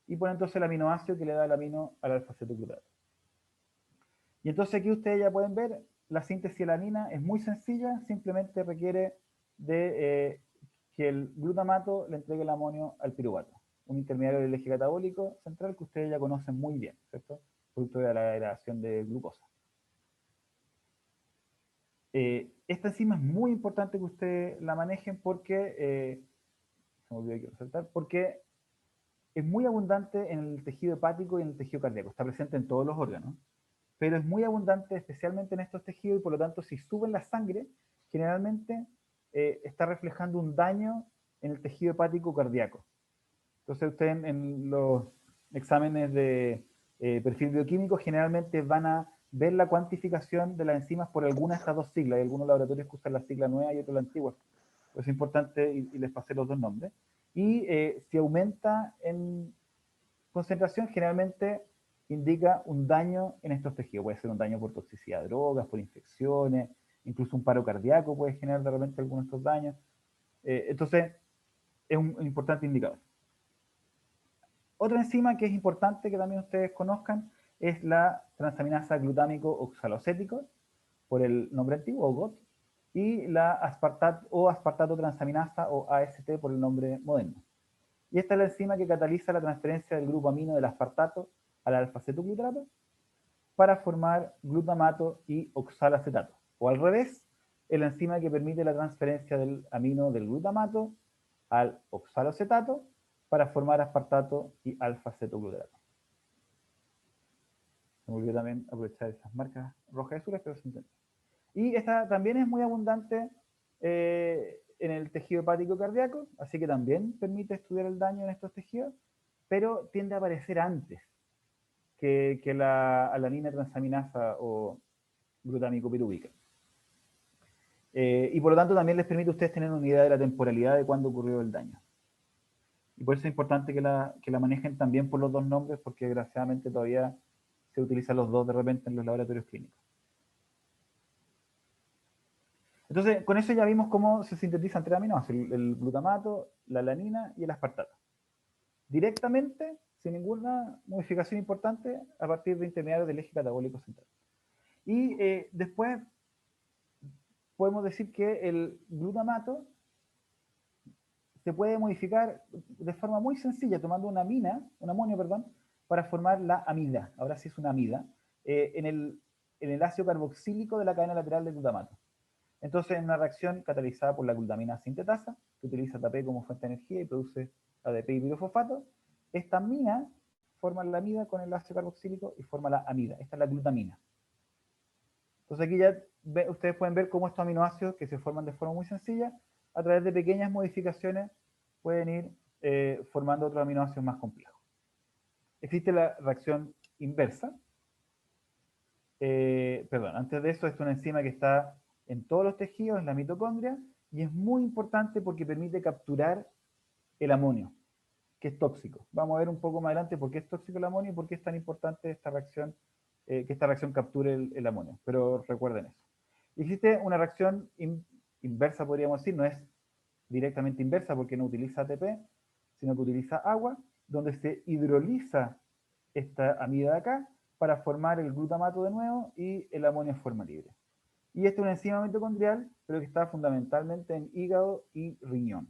Y por entonces el aminoácido que le da el amino al alfa-cetoglutarato. Y entonces aquí ustedes ya pueden ver, la síntesis de la alanina es muy sencilla, simplemente requiere de que el glutamato le entregue el amonio al piruvato, un intermediario del eje catabólico central que ustedes ya conocen muy bien, ¿cierto? Producto de la degradación de glucosa. Esta enzima es muy importante que ustedes la manejen porque, se me olvidó aquí resaltar, porque es muy abundante en el tejido hepático y en el tejido cardíaco, está presente en todos los órganos, pero es muy abundante especialmente en estos tejidos y por lo tanto si sube la sangre, generalmente está reflejando un daño en el tejido hepático cardíaco. Entonces ustedes en los exámenes de perfil bioquímico generalmente van a ver la cuantificación de las enzimas por alguna de estas dos siglas. Hay algunos laboratorios que usan la sigla nueva y otros la antigua. Pues es importante, y les pasé los dos nombres. Y si aumenta en concentración, generalmente indica un daño en estos tejidos. Puede ser un daño por toxicidad de drogas, por infecciones, incluso un paro cardíaco puede generar de repente algunos de estos daños. Entonces, es un importante indicador. Otra enzima que es importante que también ustedes conozcan es la transaminasa glutámico oxalocético, por el nombre antiguo, o GOT, y la aspartato transaminasa, o AST, por el nombre moderno. Y esta es la enzima que cataliza la transferencia del grupo amino del aspartato al alfa-cetoglutarato para formar glutamato y oxalacetato. O al revés, es la enzima que permite la transferencia del amino del glutamato al oxalacetato para formar aspartato y alfa-cetoglutarato. Se me olvidó también aprovechar esas marcas rojas y azules, pero se entiende. Y esta también es muy abundante en el tejido hepático cardíaco, así que también permite estudiar el daño en estos tejidos, pero tiende a aparecer antes que la alanina transaminasa o glutámico pirúvica. Y por lo tanto también les permite a ustedes tener una idea de la temporalidad de cuándo ocurrió el daño. Y por eso es importante que la manejen también por los dos nombres, porque desgraciadamente todavía se utilizan los dos de repente en los laboratorios clínicos. Entonces, con eso ya vimos cómo se sintetizan tres aminoácidos, el glutamato, la alanina y el aspartato. Directamente, sin ninguna modificación importante, a partir de intermediarios del eje catabólico central. Y después podemos decir que el glutamato se puede modificar de forma muy sencilla, tomando un amonio, para formar la amida. Ahora sí es una amida, en el ácido carboxílico de la cadena lateral del glutamato. Entonces, en una reacción catalizada por la glutamina sintetasa, que utiliza ATP como fuente de energía y produce ADP y pirofosfato, esta amina forma la amida con el ácido carboxílico y forma la amida. Esta es la glutamina. Entonces aquí ya ustedes pueden ver cómo estos aminoácidos, que se forman de forma muy sencilla, a través de pequeñas modificaciones pueden ir formando otros aminoácidos más complejos. Existe la reacción inversa. Antes de eso, es una enzima que está en todos los tejidos, en la mitocondria, y es muy importante porque permite capturar el amonio, que es tóxico. Vamos a ver un poco más adelante por qué es tóxico el amonio y por qué es tan importante esta reacción, que esta reacción capture el amonio. Pero recuerden eso. Existe una reacción inversa, podríamos decir, no es directamente inversa porque no utiliza ATP, sino que utiliza agua, donde se hidroliza esta amida de acá para formar el glutamato de nuevo y el amonio en forma libre. Y esta es una enzima mitocondrial, pero que está fundamentalmente en hígado y riñón.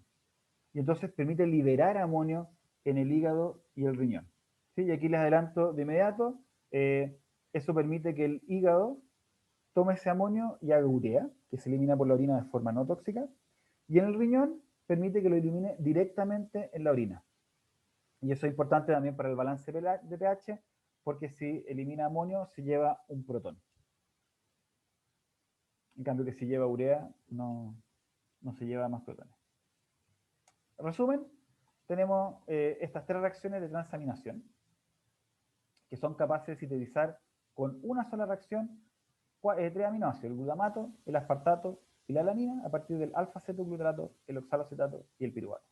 Y entonces permite liberar amonio en el hígado y el riñón. ¿Sí? Y aquí les adelanto de inmediato, eso permite que el hígado tome ese amonio y haga urea, que se elimina por la orina de forma no tóxica, y en el riñón permite que lo elimine directamente en la orina. Y eso es importante también para el balance de pH, porque si elimina amonio se lleva un protón. En cambio que si lleva urea no se lleva más protones. En resumen, tenemos estas tres reacciones de transaminación que son capaces de sintetizar con una sola reacción tres aminoácidos, el glutamato, el aspartato y la alanina, a partir del alfa-cetoglutarato, el oxalacetato y el piruvato.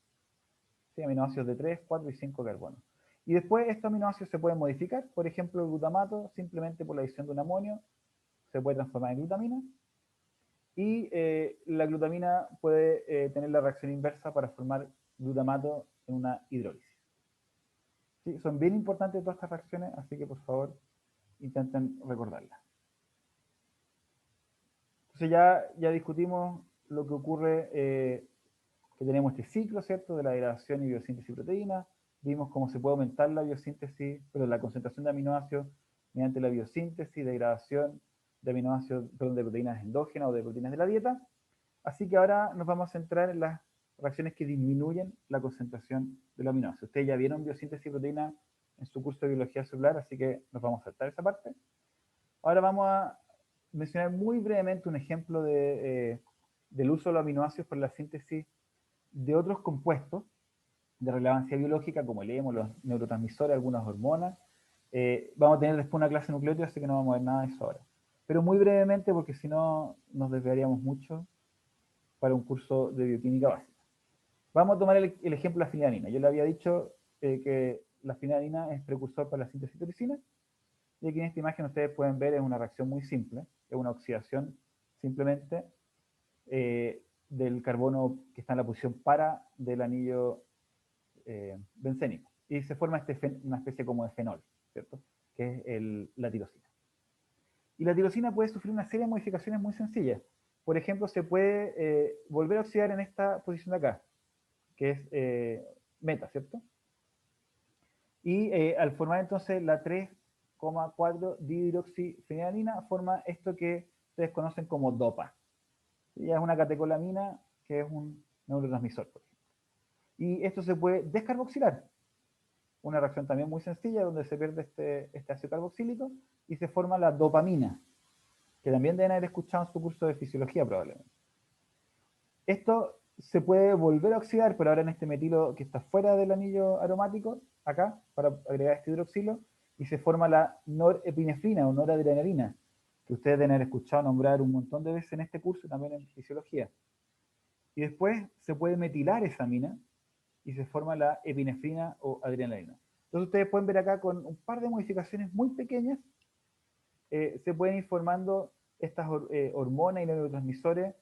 ¿Sí? Aminoácidos de 3, 4 y 5 carbonos. Y después estos aminoácidos se pueden modificar, por ejemplo el glutamato, simplemente por la adición de un amonio, se puede transformar en glutamina, y la glutamina puede tener la reacción inversa para formar glutamato en una hidrólisis. ¿Sí? Son bien importantes todas estas reacciones, así que por favor intenten recordarlas. Entonces ya discutimos lo que ocurre, que tenemos este ciclo, ¿cierto?, de la degradación y biosíntesis de proteínas. Vimos cómo se puede aumentar la biosíntesis, pero la concentración de aminoácidos mediante la biosíntesis, degradación de aminoácidos, perdón, de proteínas endógenas o de proteínas de la dieta. Así que ahora nos vamos a centrar en las reacciones que disminuyen la concentración del aminoácido. Ustedes ya vieron biosíntesis de proteínas en su curso de biología celular, así que nos vamos a saltar esa parte. Ahora vamos a mencionar muy brevemente un ejemplo del uso de los aminoácidos para la síntesis de otros compuestos de relevancia biológica, como el hemo, los neurotransmisores, algunas hormonas. Vamos a tener después una clase de nucleótidos, así que no vamos a ver nada de eso ahora. Pero muy brevemente, porque si no nos desviaríamos mucho. para un curso de bioquímica básica. Vamos a tomar el ejemplo de la fenilalanina. Yo le había dicho que la fenilalanina es precursor para la síntesis de tirosina, y aquí en esta imagen ustedes pueden ver es una reacción muy simple, es una oxidación simplemente del carbono que está en la posición para del anillo bencénico. Y se forma una especie como de fenol, ¿cierto? Que es la tirosina. Y la tirosina puede sufrir una serie de modificaciones muy sencillas. Por ejemplo, se puede volver a oxidar en esta posición de acá, que es meta, ¿cierto? Y al formar entonces la 3,4 dihidroxifenilalanina, forma esto que ustedes conocen como dopa. Ya es una catecolamina que es un neurotransmisor, por ejemplo. Y esto se puede descarboxilar. Una reacción también muy sencilla donde se pierde este ácido carboxílico y se forma la dopamina, que también deben haber escuchado en su curso de fisiología probablemente. Esto se puede volver a oxidar, pero ahora en este metilo que está fuera del anillo aromático, acá, para agregar este hidroxilo, y se forma la norepinefrina o noradrenalina, que ustedes deben haber escuchado nombrar un montón de veces en este curso, también en fisiología. Y después se puede metilar esa amina y se forma la epinefrina o adrenalina. Entonces ustedes pueden ver acá con un par de modificaciones muy pequeñas, se pueden ir formando estas hormonas y neurotransmisores,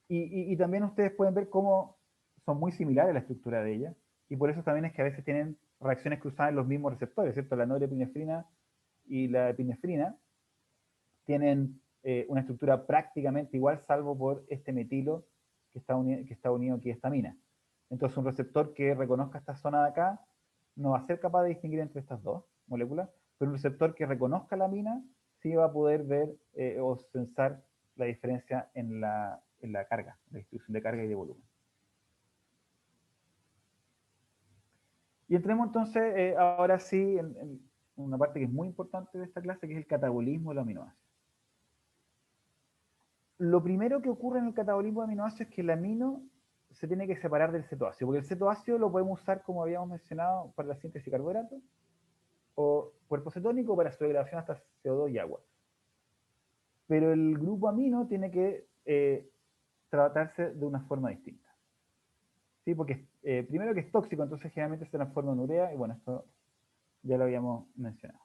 y también ustedes pueden ver cómo son muy similares la estructura de ellas, y por eso también es que a veces tienen reacciones cruzadas en los mismos receptores, ¿cierto? La norepinefrina y la epinefrina tienen una estructura prácticamente igual, salvo por este metilo que está unido aquí a esta amina. Entonces un receptor que reconozca esta zona de acá no va a ser capaz de distinguir entre estas dos moléculas, pero un receptor que reconozca la amina sí va a poder ver o sensar la diferencia en la carga, la distribución de carga y de volumen. Y entremos entonces ahora sí en una parte que es muy importante de esta clase, que es el catabolismo de los aminoácidos. Lo primero que ocurre en el catabolismo de aminoácidos es que el amino se tiene que separar del cetoácido, porque el cetoácido lo podemos usar, como habíamos mencionado, para la síntesis de carbohidratos, o cuerpo cetónico para su degradación hasta CO2 y agua. Pero el grupo amino tiene que tratarse de una forma distinta. ¿Sí? Porque primero que es tóxico, entonces generalmente se transforma en urea, y bueno, esto ya lo habíamos mencionado.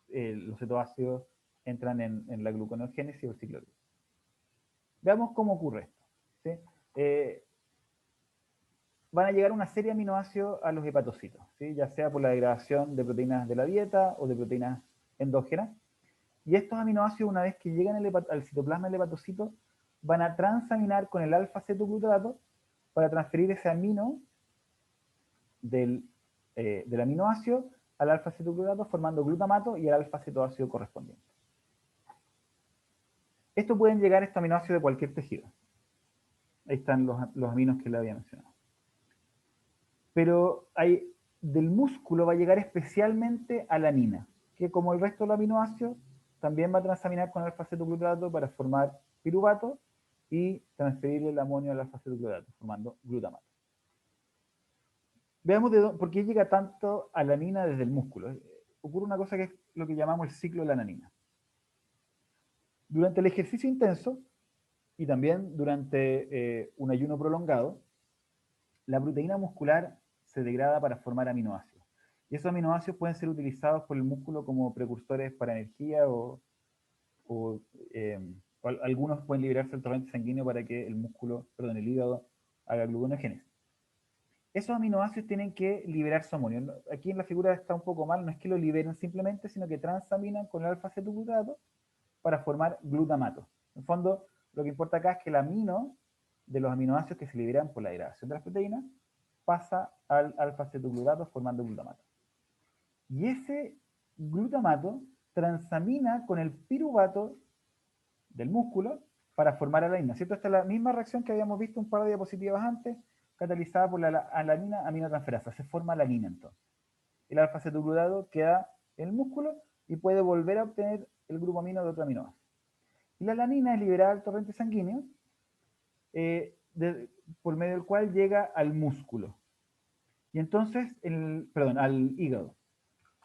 Los cetoácidos entran en la gluconeogénesis o el ciclo. Veamos cómo ocurre esto. ¿Sí? Van a llegar una serie de aminoácidos a los hepatocitos, ¿sí? Ya sea por la degradación de proteínas de la dieta o de proteínas endógenas. Y estos aminoácidos, una vez que llegan al citoplasma del hepatocito, van a transaminar con el alfa-cetoglutarato para transferir ese amino del aminoácido al alfa-cetoglutarato, formando glutamato y el alfa-cetoácido correspondiente. Esto pueden llegar a estos aminoácidos de cualquier tejido. Ahí están los aminos que le había mencionado. Pero del músculo va a llegar especialmente a la anina, que como el resto de los aminoácidos, también va a transaminar con alfa-cetoglutarato para formar piruvato y transferirle el amonio al alfa-cetoglutarato, formando glutamato. Veamos por qué llega tanto a la anina desde el músculo. Ocurre una cosa que es lo que llamamos el ciclo de la alanina. Durante el ejercicio intenso y también durante un ayuno prolongado, la proteína muscular se degrada para formar aminoácidos. Y esos aminoácidos pueden ser utilizados por el músculo como precursores para energía o algunos pueden liberarse al torrente sanguíneo para que el hígado haga gluconeogénesis. Esos aminoácidos tienen que liberar su amonio. Aquí en la figura está un poco mal, no es que lo liberen simplemente, sino que transaminan con el alfa-cetoglutarato para formar glutamato. En el fondo, lo que importa acá es que el amino de los aminoácidos que se liberan por la degradación de las proteínas pasa al alfa-cetoglutarato formando glutamato. Y ese glutamato transamina con el piruvato del músculo para formar alanina, ¿cierto? Esta es la misma reacción que habíamos visto un par de diapositivas antes, catalizada por la alanina aminotransferasa. Se forma alanina entonces. El alfa-cetoglutarato queda en el músculo y puede volver a obtener el grupo amino de otro aminoácido. Y la alanina es liberada al torrente sanguíneo por medio del cual llega al músculo. Y entonces, al hígado.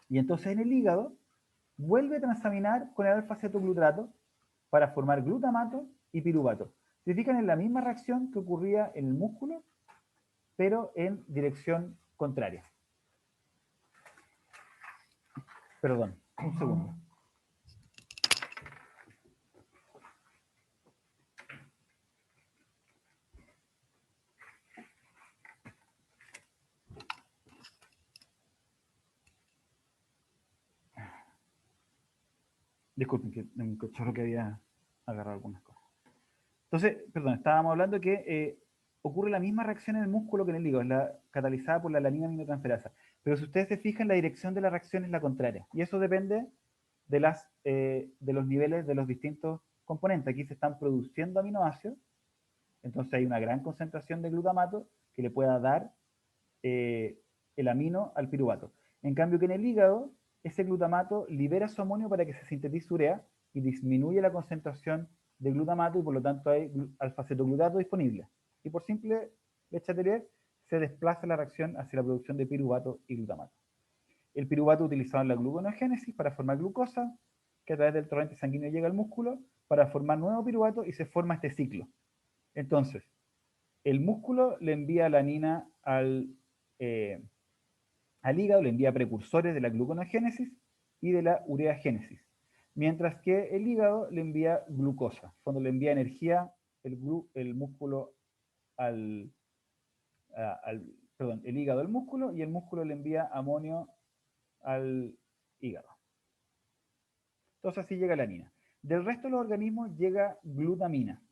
Y entonces en el hígado vuelve a transaminar con el alfa-cetoglutarato para formar glutamato y piruvato. Se fijan en la misma reacción que ocurría en el músculo, pero en dirección contraria. Perdón, un segundo. Disculpen, que en un cachorro que había agarrado algunas cosas. Entonces, perdón, estábamos hablando que ocurre la misma reacción en el músculo que en el hígado, es la catalizada por la alanina aminotransferasa. Pero si ustedes se fijan, la dirección de la reacción es la contraria. Y eso depende de los niveles de los distintos componentes. Aquí se están produciendo aminoácidos, entonces hay una gran concentración de glutamato que le pueda dar el amino al piruvato. En cambio que en el hígado, ese glutamato libera su amonio para que se sintetice urea y disminuye la concentración de glutamato y por lo tanto hay alfa-cetoglutato disponible. Y por simple leche anterior se desplaza la reacción hacia la producción de piruvato y glutamato. El piruvato utilizado en la gluconeogénesis para formar glucosa, que a través del torrente sanguíneo llega al músculo para formar nuevo piruvato y se forma este ciclo. Entonces, el músculo le envía alanina al hígado, le envía precursores de la gluconeogénesis y de la ureagénesis, mientras que el hígado le envía glucosa, cuando le envía energía el músculo el hígado al músculo y el músculo le envía amonio al hígado. Entonces así llega la alanina. Del resto de los organismos llega glutamina.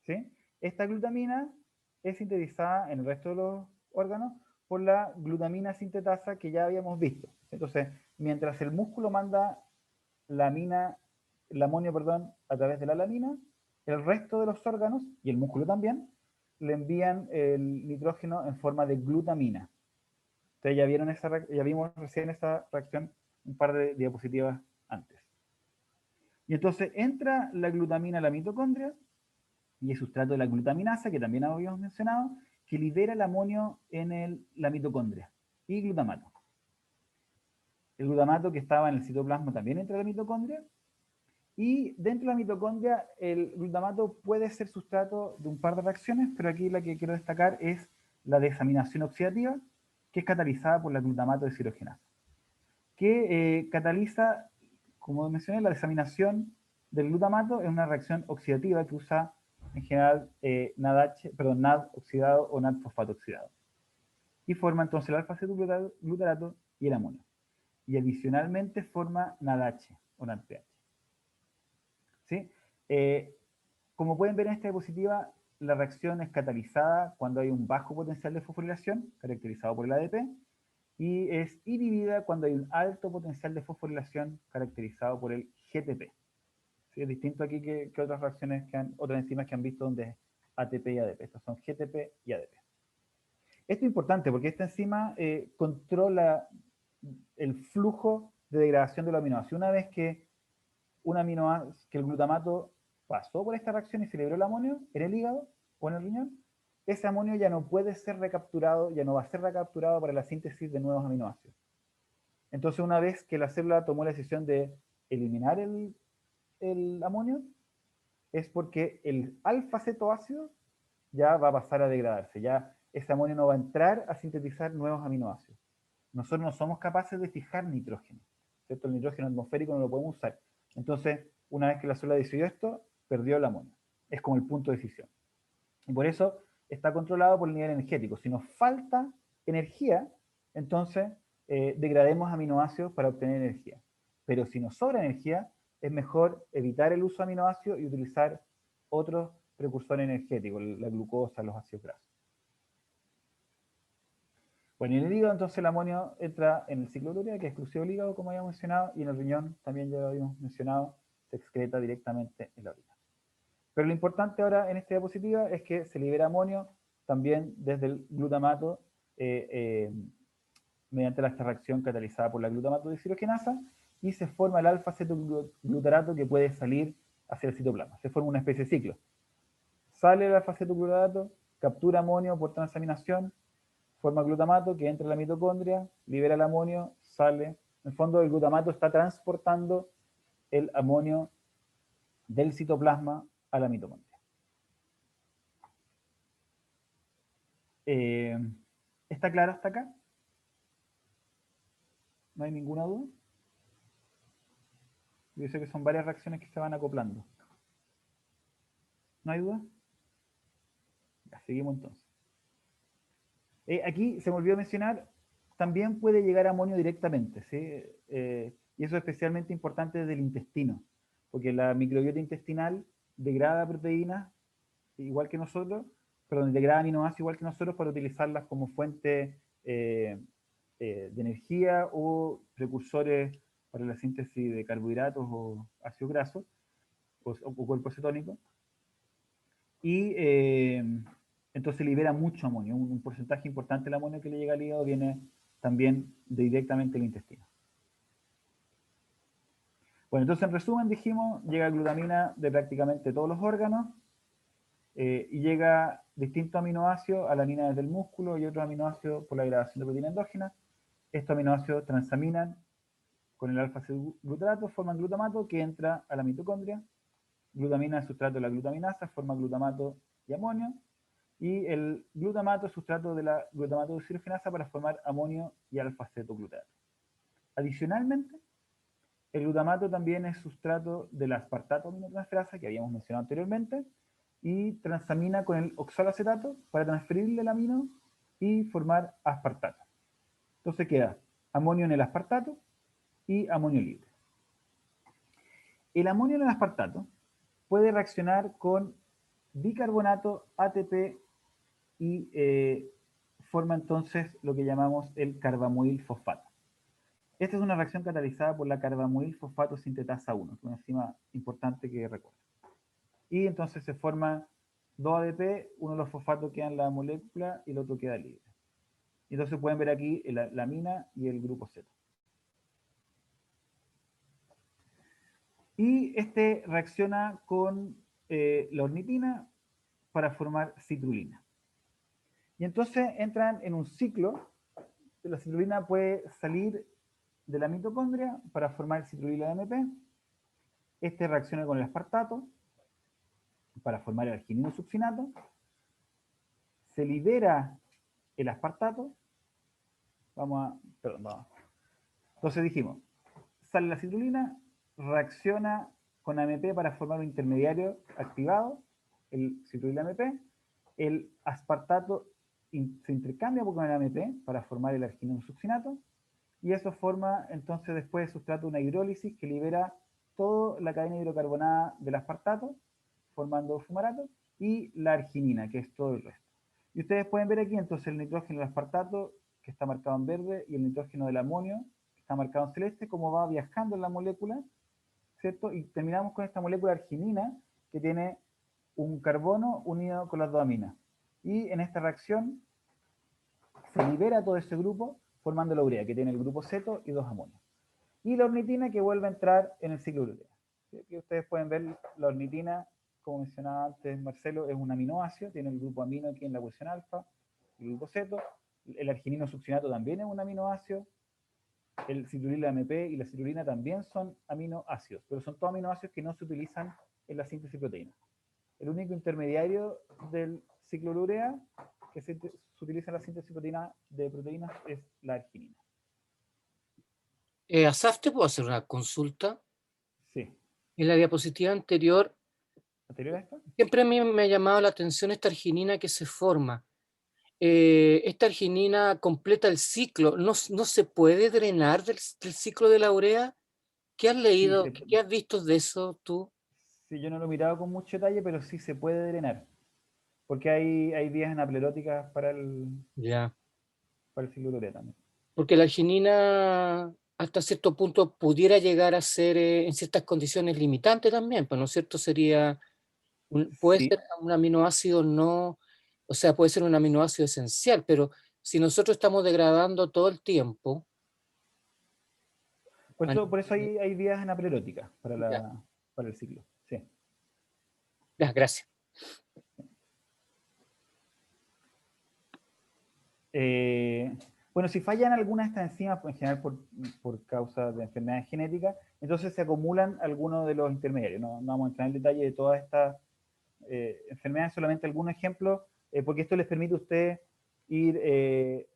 ¿Sí? Esta glutamina es sintetizada en el resto de los órganos por la glutamina sintetasa que ya habíamos visto. Entonces, mientras el músculo manda el amonio, a través de la alanina, el resto de los órganos, y el músculo también, le envían el nitrógeno en forma de glutamina. Ustedes ya vimos recién esa reacción un par de diapositivas antes. Y entonces entra la glutamina a la mitocondria y es sustrato de la glutaminasa, que también habíamos mencionado, que libera el amonio en la mitocondria y glutamato. El glutamato que estaba en el citoplasma también entra a la mitocondria y dentro de la mitocondria el glutamato puede ser sustrato de un par de reacciones, pero aquí la que quiero destacar es la desaminación oxidativa, que es catalizada por la glutamato deshidrogenasa, que cataliza, como mencioné, la desaminación del glutamato. Es una reacción oxidativa que usa en general NAD oxidado o NAD fosfato oxidado. Y forma entonces el alfa-cetoglutarato y el amonio. Y adicionalmente forma NADH o NADPH. ¿Sí? Como pueden ver en esta diapositiva, la reacción es catalizada cuando hay un bajo potencial de fosforilación, caracterizado por el ADP, y es inhibida cuando hay un alto potencial de fosforilación, caracterizado por el GTP. ¿Sí? Es distinto aquí que otras reacciones, otras enzimas que han visto donde es ATP y ADP. Estos son GTP y ADP. Esto es importante porque esta enzima controla el flujo de degradación de los aminoácidos. Una vez que el glutamato pasó por esta reacción y se liberó el amonio en el hígado o en el riñón, ese amonio ya no puede ser recapturado, ya no va a ser recapturado para la síntesis de nuevos aminoácidos. Entonces, una vez que la célula tomó la decisión de eliminar el amonio, es porque el alfa-cetoácido ya va a pasar a degradarse, ya ese amonio no va a entrar a sintetizar nuevos aminoácidos. Nosotros no somos capaces de fijar nitrógeno, ¿cierto? El nitrógeno atmosférico no lo podemos usar. Entonces, una vez que la célula decidió esto, perdió el amonio. Es como el punto de decisión. Y por eso está controlado por el nivel energético. Si nos falta energía, entonces degrademos aminoácidos para obtener energía. Pero si nos sobra energía, es mejor evitar el uso de aminoácidos y utilizar otros precursores energéticos, la glucosa, los ácidos grasos. Bueno, en el hígado entonces el amonio entra en el ciclo de urea, que es exclusivo del hígado, como habíamos mencionado, y en el riñón, también ya lo habíamos mencionado, se excreta directamente en la orina. Pero lo importante ahora en esta diapositiva es que se libera amonio también desde el glutamato mediante esta reacción catalizada por la glutamato deshidrogenasa y se forma el alfa-cetoglutarato que puede salir hacia el citoplasma. Se forma una especie de ciclo. Sale el alfa-cetoglutarato, captura amonio por transaminación, forma glutamato que entra en la mitocondria, libera el amonio, sale. En el fondo el glutamato está transportando el amonio del citoplasma a la mitocondria. ¿Está claro hasta acá? ¿No hay ninguna duda? Yo sé que son varias reacciones que se van acoplando. ¿No hay duda? Ya, seguimos entonces. Aquí se me olvidó mencionar, también puede llegar amonio directamente, ¿sí? Y eso es especialmente importante desde el intestino, porque la microbiota intestinal degrada proteínas igual que nosotros, perdón, degrada aminoácidos igual que nosotros para utilizarlas como fuente de energía o precursores para la síntesis de carbohidratos o ácidos grasos o cuerpos cetónicos. Y entonces libera mucho amonio. Un porcentaje importante del amonio que le llega al hígado viene también directamente del intestino. Bueno, entonces en resumen dijimos, llega glutamina de prácticamente todos los órganos y llega distintos aminoácidos a la mina desde el músculo y otros aminoácidos por la degradación de proteína endógena. Estos aminoácidos transaminan con el alfa-glutarato, forman glutamato que entra a la mitocondria. Glutamina es sustrato de la glutaminasa, forma glutamato y amonio. Y el glutamato es sustrato de la glutamato deshidrogenasa para formar amonio y alfa-cetoglutarato. Adicionalmente, el glutamato también es sustrato del aspartato aminotransferasa que habíamos mencionado anteriormente y transamina con el oxaloacetato para transferirle el amino y formar aspartato. Entonces queda amonio en el aspartato y amonio libre. El amonio en el aspartato puede reaccionar con bicarbonato, ATP y forma entonces lo que llamamos el carbamoil fosfato. Esta es una reacción catalizada por la carbamoil fosfato sintetasa 1, que es una enzima importante que recuerda. Y entonces se forma 2 ADP, uno de los fosfatos queda en la molécula y el otro queda libre. Entonces pueden ver aquí la amina y el grupo Z. Y este reacciona con la ornitina para formar citrulina. Y entonces entran en un ciclo. La citrulina puede salir de la mitocondria para formar citrulina AMP. Este reacciona con el aspartato para formar el arginino succinato. Se libera el aspartato. Perdón. Entonces dijimos, sale la citrulina, reacciona con AMP para formar un intermediario activado, el citrulina AMP. El aspartato se intercambia con el AMP para formar el arginino succinato. Y eso forma entonces después de sustrato una hidrólisis que libera toda la cadena hidrocarbonada del aspartato, formando fumarato, y la arginina, que es todo el resto. Y ustedes pueden ver aquí entonces el nitrógeno del aspartato, que está marcado en verde, y el nitrógeno del amonio, que está marcado en celeste, cómo va viajando en la molécula, ¿cierto? Y terminamos con esta molécula arginina, que tiene un carbono unido con las dos aminas. Y en esta reacción se libera todo ese grupo, formando la urea, que tiene el grupo ceto y 2 amonios. Y la ornitina que vuelve a entrar en el ciclo urea. Aquí ustedes pueden ver la ornitina, como mencionaba antes Marcelo, es un aminoácido, tiene el grupo amino aquí en la posición alfa, el grupo ceto. El arginino succinato también es un aminoácido. El citrulina AMP y la citrulina también son aminoácidos, pero son todos aminoácidos que no se utilizan en la síntesis proteína. El único intermediario del ciclo urea que se utiliza en la síntesis de proteínas es la arginina. Asaf, ¿te puedo hacer una consulta? Sí. En la diapositiva anterior, ¿Anterior a esta? siempre a mí me ha llamado la atención esta arginina que se forma. Esta arginina completa el ciclo. ¿No se puede drenar del ciclo de la urea? ¿Qué has leído? Sí, ¿Qué has visto de eso tú? sí, yo no lo he mirado con mucho detalle, pero sí se puede drenar. Porque hay vías anapleróticas para Ya. el ciclo urea también. Porque la arginina hasta cierto punto pudiera llegar a ser en ciertas condiciones limitante también, pues, ¿no es cierto? Puede Sí. ser un aminoácido no, o sea, puede ser un aminoácido esencial, pero si nosotros estamos degradando todo el tiempo. Por eso hay vías anapleróticas Ya, para el ciclo. Sí. ya, gracias. Bueno, si fallan algunas de estas enzimas, en general por causa de enfermedades genéticas, entonces se acumulan algunos de los intermediarios. No vamos a entrar en detalle de todas estas Enfermedades solamente algunos ejemplos, porque esto les permite a ustedes ir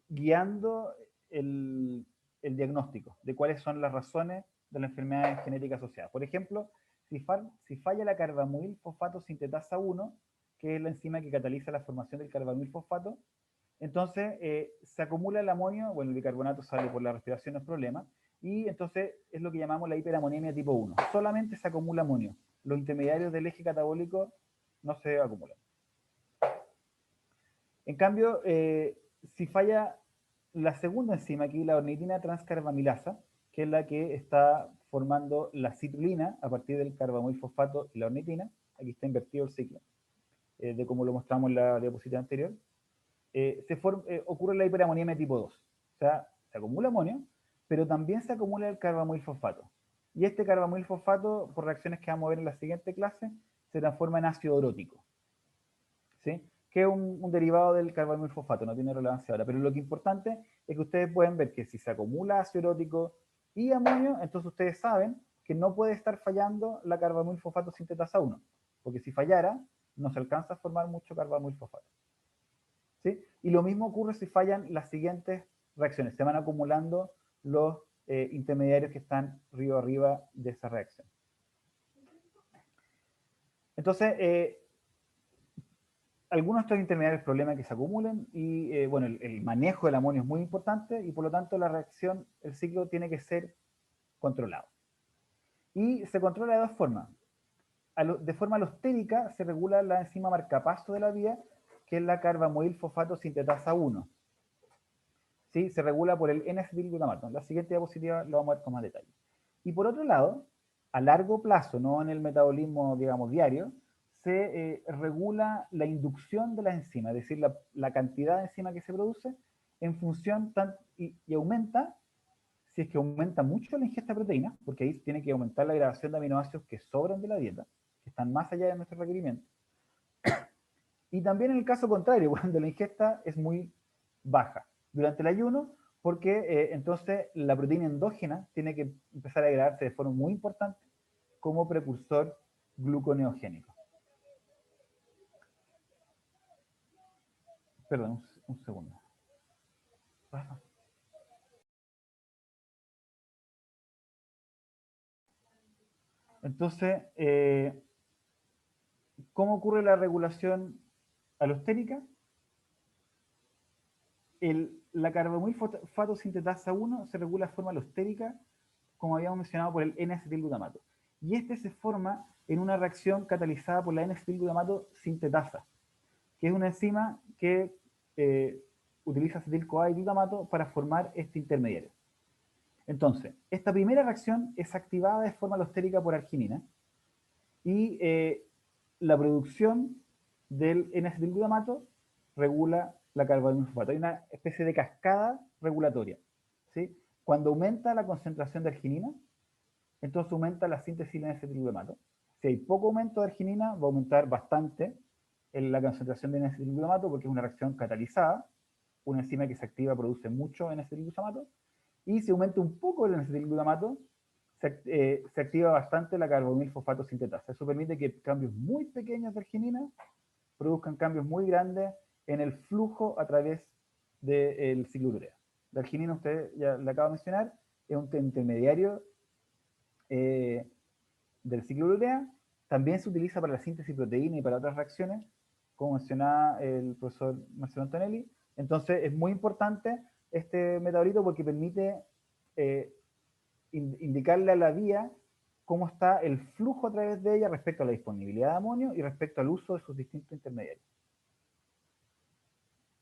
guiando el diagnóstico de cuáles son las razones de las enfermedades genéticas asociadas. Por ejemplo, si falla la carbamil fosfato sintetasa 1, que es la enzima que cataliza la formación del carbamil fosfato, entonces se acumula el amonio, bueno, el bicarbonato sale por la respiración, no es problema, y entonces es lo que llamamos la hiperamoniemia tipo 1. Solamente se acumula amonio. Los intermediarios del eje catabólico no se acumulan. En cambio, si falla la segunda enzima aquí, la ornitina transcarbamilasa, que es la que está formando la citrulina a partir del carbamoil fosfato y la ornitina, aquí está invertido el ciclo, de como lo mostramos en la diapositiva anterior, ocurre la hiperamoniemia tipo 2. O sea, se acumula amonio, pero también se acumula el carbamoil fosfato. Y este carbamoil fosfato, por reacciones que vamos a ver en la siguiente clase, se transforma en ácido orótico, ¿sí? Que es un derivado del carbamil fosfato, no tiene relevancia ahora, pero lo que es importante es que ustedes pueden ver que si se acumula ácido orótico y amonio, entonces ustedes saben que no puede estar fallando la carbamil fosfato sintetasa 1, porque si fallara, no se alcanza a formar mucho carbamil fosfato, ¿sí? Y lo mismo ocurre si fallan las siguientes reacciones, se van acumulando los intermediarios que están río arriba de esa reacción. Entonces, algunos de estos intermediarios problemas que se acumulen y bueno, el manejo del amonio es muy importante y por lo tanto la reacción, el ciclo tiene que ser controlado. Y se controla de dos formas. De forma alostérica se regula la enzima marcapaso de la vía, que es la carbamoil fosfato sintetasa 1. ¿Sí? Se regula por el N-acetilglutamato. En la siguiente diapositiva lo vamos a ver con más detalle. Y por otro lado, a largo plazo, no en el metabolismo, digamos, diario, se regula la inducción de la enzima, es decir, la cantidad de enzima que se produce en función y aumenta, si es que aumenta mucho la ingesta de proteínas, porque ahí tiene que aumentar la grabación de aminoácidos que sobran de la dieta, que están más allá de nuestro requerimiento. Y también en el caso contrario, cuando la ingesta es muy baja durante el ayuno, porque entonces la proteína endógena tiene que empezar a degradarse de forma muy importante como precursor gluconeogénico. Perdón, un segundo. Entonces, ¿cómo ocurre la regulación alostérica? La carbamil fosfato sintetasa 1 se regula de forma alostérica, como habíamos mencionado, por el N-acetilglutamato. Y este se forma en una reacción catalizada por la N-acetilglutamato sintetasa, que es una enzima que utiliza acetil-CoA y glutamato para formar este intermediario. Entonces, esta primera reacción es activada de forma alostérica por arginina y la producción del N-acetilglutamato regula la carbamil fosfato. Hay una especie de cascada regulatoria, ¿sí? Cuando aumenta la concentración de arginina, entonces aumenta la síntesis de N-acetilglutamato. Si hay poco aumento de arginina, va a aumentar bastante la concentración de N-acetilglutamato porque es una reacción catalizada. Una enzima que se activa produce mucho N-acetilglutamato. Y si aumenta un poco el N-acetilglutamato, se activa bastante la carbamil fosfato sintetasa. Eso permite que cambios muy pequeños de arginina produzcan cambios muy grandes en el flujo a través del ciclo urea. La arginina, usted ya le acaba de mencionar, es un intermediario del ciclo urea. También se utiliza para la síntesis de proteína y para otras reacciones, como mencionaba el profesor Marcelo Antonelli. Entonces es muy importante este metabolito porque permite indicarle a la vía cómo está el flujo a través de ella respecto a la disponibilidad de amonio y respecto al uso de sus distintos intermediarios.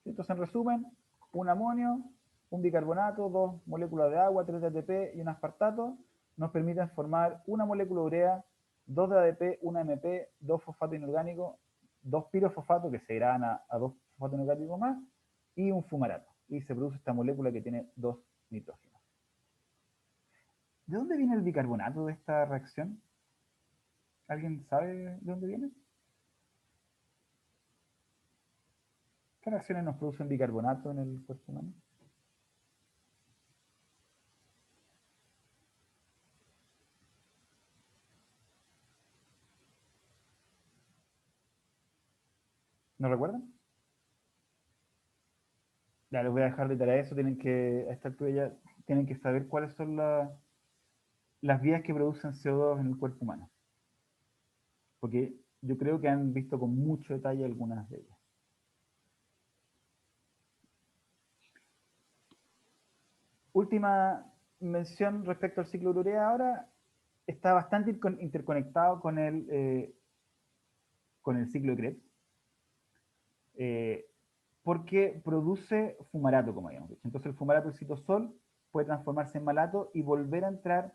Entonces, en resumen, un amonio, un bicarbonato, 2 moléculas de agua, 3 de ATP y un aspartato nos permiten formar una molécula de urea, 2 de ADP, 1 MP, 2 fosfato inorgánico, 2 pirofosfatos que se degradan a 2 fosfatos inorgánicos más y un fumarato. Y se produce esta molécula que tiene 2 nitrógenos. ¿De dónde viene el bicarbonato de esta reacción? ¿Alguien sabe de dónde viene? ¿Qué reacciones nos producen bicarbonato en el cuerpo humano? ¿No recuerdan? Ya, les voy a dejar de tarea eso, tienen que, a esta altura ya, tienen que saber cuáles son las vías que producen CO2 en el cuerpo humano. Porque yo creo que han visto con mucho detalle algunas de ellas. Última mención respecto al ciclo de urea ahora, está bastante interconectado con el ciclo de Krebs, porque produce fumarato, como habíamos dicho. Entonces el fumarato del citosol puede transformarse en malato y volver a entrar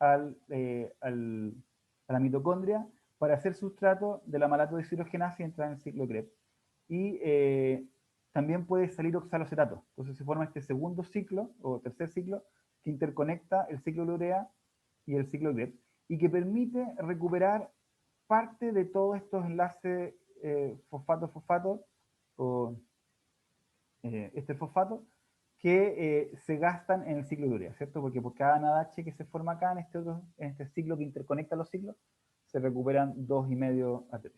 a la mitocondria para hacer sustrato de la malato deshidrogenasa y entrar en el ciclo de Krebs. Y también puede salir oxalocetato. Entonces se forma este segundo ciclo, o tercer ciclo, que interconecta el ciclo de urea y el ciclo de Krebs, y que permite recuperar parte de todos estos enlaces fosfato-fosfato, o este fosfato, que se gastan en el ciclo de urea, ¿cierto? Porque por cada NADH que se forma acá en este ciclo que interconecta los ciclos, se recuperan 2,5 ATP.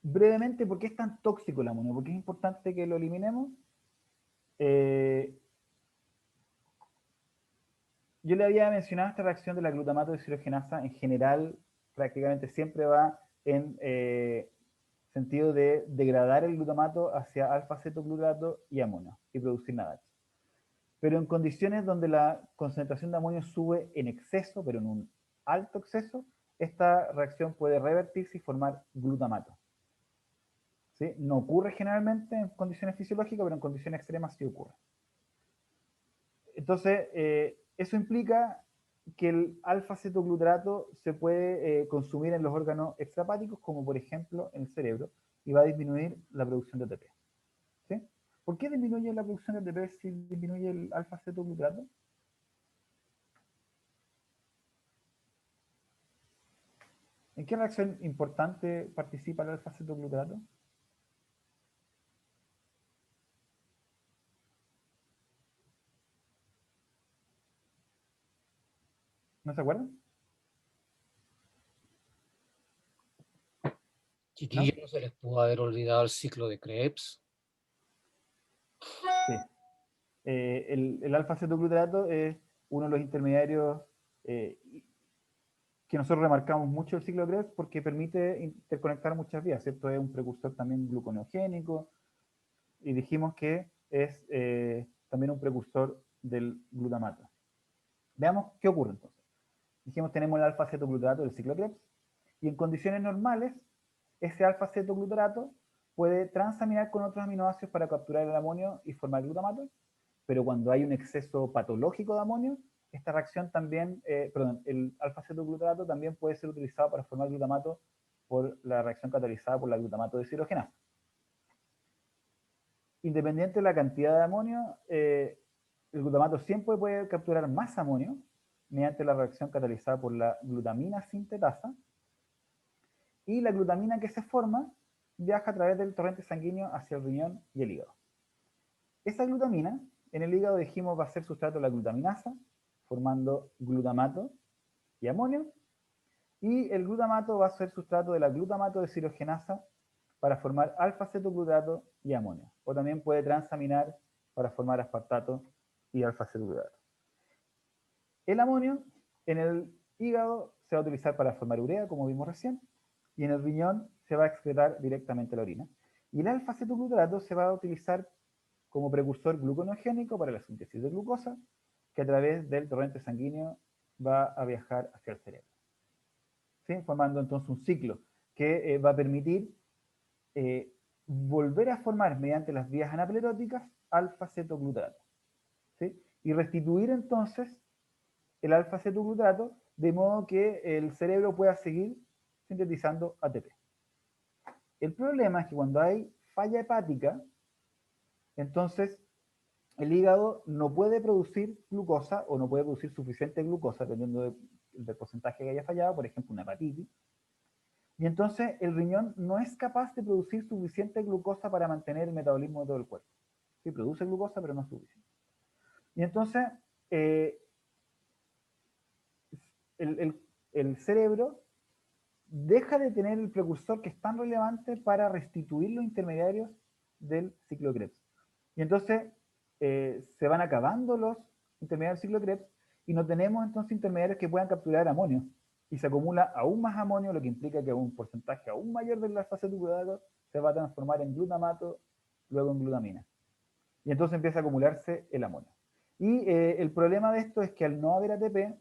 Brevemente, ¿por qué es tan tóxico el amonio? ¿Por qué es importante que lo eliminemos? Yo le había mencionado esta reacción de la glutamato deshidrogenasa. En general, prácticamente siempre va en sentido de degradar el glutamato hacia alfa-cetoglutato y amonio y producir NADH. Pero en condiciones donde la concentración de amonio sube en exceso, pero en un alto exceso, esta reacción puede revertirse y formar glutamato. ¿Sí? No ocurre generalmente en condiciones fisiológicas, pero en condiciones extremas sí ocurre. Entonces, eso implica que el alfa-cetoglutarato se puede consumir en los órganos extrahepáticos, como por ejemplo en el cerebro, y va a disminuir la producción de ATP. ¿Sí? ¿Por qué disminuye la producción de ATP si disminuye el alfa-cetoglutarato? ¿En qué reacción importante participa el alfa-cetoglutarato? ¿No se acuerdan? Chiquillos, ¿no se les pudo haber olvidado el ciclo de Krebs? Sí. El alfa-cetoglutarato es uno de los intermediarios que nosotros remarcamos mucho el ciclo de Krebs porque permite interconectar muchas vías, ¿cierto? Es un precursor también gluconeogénico y dijimos que es también un precursor del glutamato. Veamos qué ocurre entonces. Dijimos tenemos el alfa-cetoglutarato del ciclo de Krebs y en condiciones normales ese alfa-cetoglutarato puede transaminar con otros aminoácidos para capturar el amonio y formar glutamato, pero cuando hay un exceso patológico de amonio, esta reacción también, el alfa-cetoglutarato también puede ser utilizado para formar glutamato por la reacción catalizada por la glutamato deshidrogenasa. Independiente de la cantidad de amonio, el glutamato siempre puede capturar más amonio mediante la reacción catalizada por la glutamina sintetasa, y la glutamina que se forma viaja a través del torrente sanguíneo hacia el riñón y el hígado. Esa glutamina, en el hígado dijimos va a ser sustrato de la glutaminasa, formando glutamato y amonio, y el glutamato va a ser sustrato de la glutamato deshidrogenasa para formar alfa-cetoglutarato y amonio, o también puede transaminar para formar aspartato y alfa-cetoglutarato. El amonio en el hígado se va a utilizar para formar urea, como vimos recién, y en el riñón se va a excretar directamente la orina. Y el alfa-cetoglutarato se va a utilizar como precursor gluconeogénico para la síntesis de glucosa, que a través del torrente sanguíneo va a viajar hacia el cerebro. ¿Sí? Formando entonces un ciclo que va a permitir volver a formar mediante las vías anapleróticas alfa-cetoglutarato. ¿Sí? Y restituir entonces el alfa-cetoglutarato de modo que el cerebro pueda seguir sintetizando ATP. El problema es que cuando hay falla hepática, entonces el hígado no puede producir glucosa o no puede producir suficiente glucosa, dependiendo del porcentaje que haya fallado, por ejemplo, una hepatitis. Y entonces el riñón no es capaz de producir suficiente glucosa para mantener el metabolismo de todo el cuerpo. Sí, produce glucosa, pero no es suficiente. Y entonces el cerebro deja de tener el precursor que es tan relevante para restituir los intermediarios del ciclo Krebs. Y entonces se van acabando los intermediarios del ciclo Krebs y no tenemos entonces intermediarios que puedan capturar amonio. Y se acumula aún más amonio, lo que implica que un porcentaje aún mayor del alfa-acetoglutamate se va a transformar en glutamato, luego en glutamina. Y entonces empieza a acumularse el amonio. Y el problema de esto es que al no haber ATP,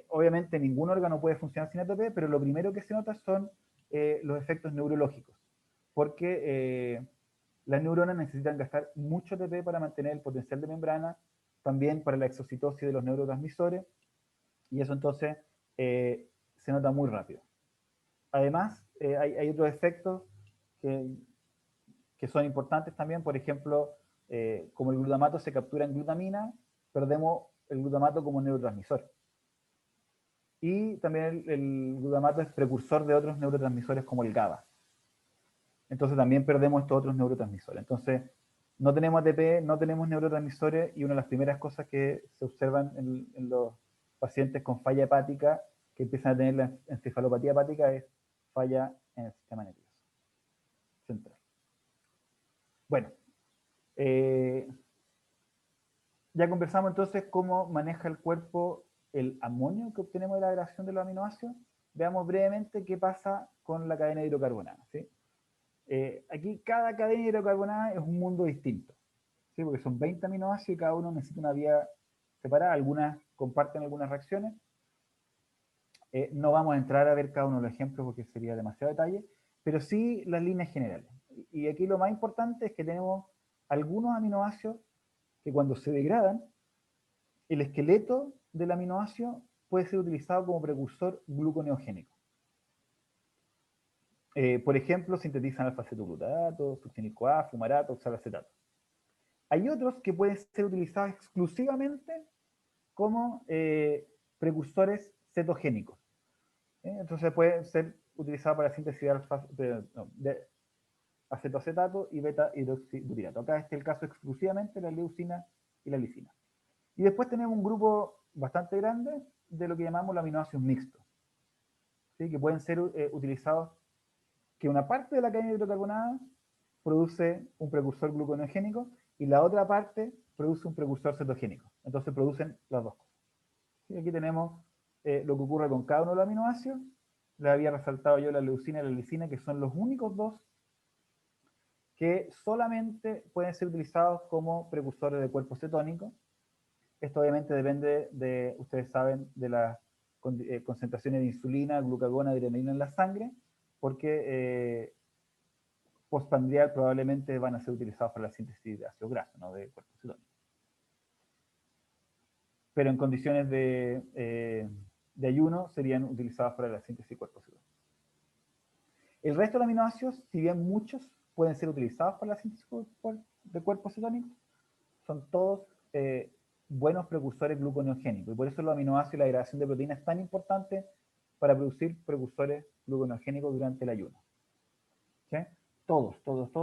obviamente ningún órgano puede funcionar sin ATP, pero lo primero que se nota son los efectos neurológicos, porque las neuronas necesitan gastar mucho ATP para mantener el potencial de membrana, también para la exocitosis de los neurotransmisores, y eso entonces se nota muy rápido. Además, hay otros efectos que son importantes también, por ejemplo, como el glutamato se captura en glutamina, perdemos el glutamato como neurotransmisor. Y también el glutamato es precursor de otros neurotransmisores como el GABA. Entonces también perdemos estos otros neurotransmisores. Entonces, no tenemos ATP, no tenemos neurotransmisores, y una de las primeras cosas que se observan en los pacientes con falla hepática, que empiezan a tener la encefalopatía hepática, es falla en el sistema nervioso central. Bueno, ya conversamos entonces cómo maneja el cuerpo el amonio que obtenemos de la agregación de los aminoácidos. Veamos brevemente qué pasa con la cadena hidrocarbonada, ¿sí? Aquí cada cadena hidrocarbonada es un mundo distinto, ¿sí? Porque son 20 aminoácidos y cada uno necesita una vía separada. Algunas comparten algunas reacciones. No vamos a entrar a ver cada uno de los ejemplos porque sería demasiado detalle, pero sí las líneas generales. Y aquí lo más importante es que tenemos algunos aminoácidos que cuando se degradan, el esqueleto del aminoácido puede ser utilizado como precursor gluconeogénico. Por ejemplo, sintetizan alfa-acetoglutarato, succinil-CoA, fumarato, oxalacetato. Hay otros que pueden ser utilizados exclusivamente como precursores cetogénicos. Entonces pueden ser utilizados para síntesis de acetoacetato y beta-hidroxibutirato. Acá este es el caso exclusivamente de la leucina y la lisina. Y después tenemos un grupo bastante grande de lo que llamamos los aminoácidos mixtos, ¿sí? Que pueden ser utilizados, que una parte de la cadena hidrocarbonada produce un precursor gluconeogénico y la otra parte produce un precursor cetogénico. Entonces producen las dos cosas. ¿Sí? Aquí tenemos lo que ocurre con cada uno de los aminoácidos. Les había resaltado yo la leucina y la lisina, que son los únicos dos que solamente pueden ser utilizados como precursores de cuerpo cetónico. Esto obviamente depende de, ustedes saben, de las concentraciones de insulina, glucagona, adrenalina en la sangre, porque postprandial probablemente van a ser utilizados para la síntesis de ácidos grasos, no de cuerpo cetónico. Pero en condiciones de ayuno serían utilizados para la síntesis de cuerpo cetónico. El resto de los aminoácidos, si bien muchos pueden ser utilizados para la síntesis de cuerpo cetónico, son todos buenos precursores gluconeogénicos. Y por eso los aminoácidos y la degradación de proteínas es tan importante para producir precursores gluconeogénicos durante el ayuno. ¿Sí? Todos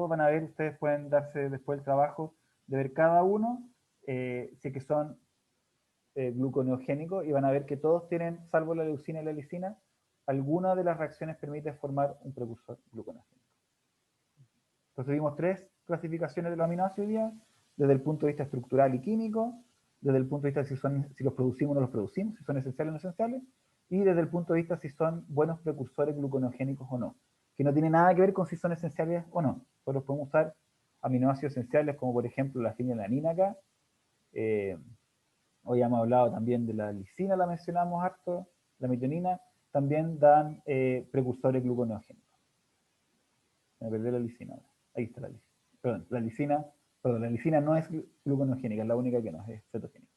van a ver, ustedes pueden darse después el trabajo de ver cada uno, si es que son gluconeogénicos, y van a ver que todos tienen, salvo la leucina y la lisina, alguna de las reacciones permite formar un precursor gluconeogénico. Entonces vimos tres clasificaciones de los aminoácidos hoy día, desde el punto de vista estructural y químico, desde el punto de vista de si los producimos o no los producimos, si son esenciales o no esenciales, y desde el punto de vista si son buenos precursores gluconeogénicos o no, que no tiene nada que ver con si son esenciales o no. Nosotros podemos usar aminoácidos esenciales como por ejemplo la fenilalanina acá. Hoy hemos hablado también de la lisina, la mencionamos harto, la metionina, también dan precursores gluconeogénicos. Me perdí la lisina ahora. Ahí está la lisina. La lisina no es gluconeogénica, es la única que no es cetogénica.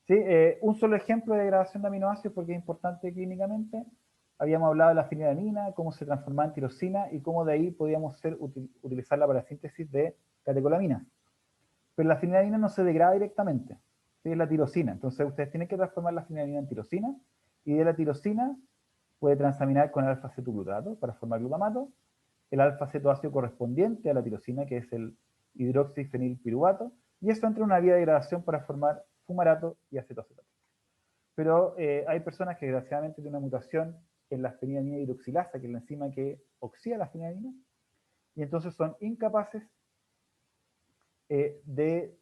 ¿Sí? Un solo ejemplo de degradación de aminoácidos porque es importante clínicamente. Habíamos hablado de la fenilalanina, cómo se transformaba en tirosina y cómo de ahí podíamos utilizarla para la síntesis de catecolaminas. Pero la fenilalanina no se degrada directamente, ¿sí? Es la tirosina. Entonces ustedes tienen que transformar la fenilalanina en tirosina y de la tirosina puede transaminar con el alfa-acetoglutarato para formar glutamato, el alfa-acetoácido correspondiente a la tirosina, que es el hidroxifenilpiruvato, y eso entra en una vía de degradación para formar fumarato y acetoacetato. pero hay personas que desgraciadamente tienen una mutación en la fenilalanina hidroxilasa, que es la enzima que oxida la fenilalanina, y entonces son incapaces de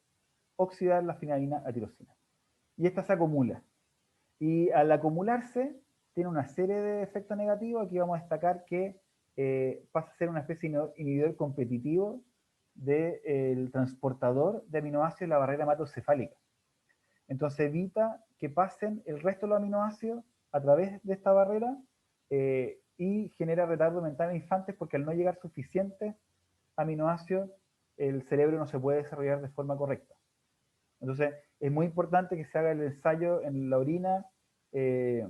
oxidar la fenilalanina a tirosina. Y esta se acumula. Y al acumularse, tiene una serie de efectos negativos. Aquí vamos a destacar que pasa a ser una especie de inhibidor competitivo del transportador de aminoácidos en la barrera hematocefálica. Entonces evita que pasen el resto de los aminoácidos a través de esta barrera y genera retardo mental en infantes porque al no llegar suficientes aminoácidos, el cerebro no se puede desarrollar de forma correcta. Entonces es muy importante que se haga el ensayo en la orina de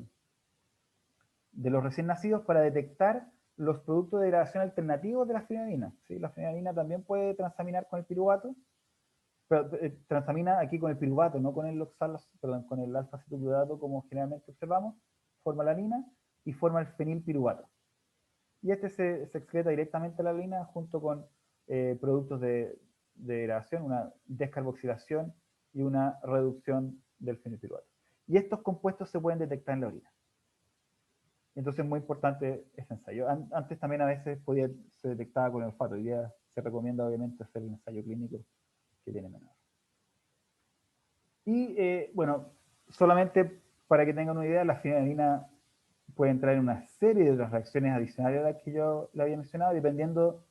los recién nacidos para detectar los productos de degradación alternativos de la fenilalanina. ¿Sí? La fenilalanina también puede transaminar con el piruvato, pero transamina aquí con el piruvato, no con el perdón, con el alfa-cetoglutato como generalmente observamos, forma la alanina y forma el fenilpiruvato. Y este se excreta directamente a la alanina junto con productos de degradación, una descarboxilación y una reducción del fenilpiruvato. Y estos compuestos se pueden detectar en la orina. Entonces es muy importante este ensayo. Antes también a veces se detectaba con el olfato. Hoy día se recomienda obviamente hacer el ensayo clínico que tiene menor. Y bueno, solamente para que tengan una idea, la fenilalanina puede entrar en una serie de otras reacciones adicionales a las que yo le había mencionado, dependiendo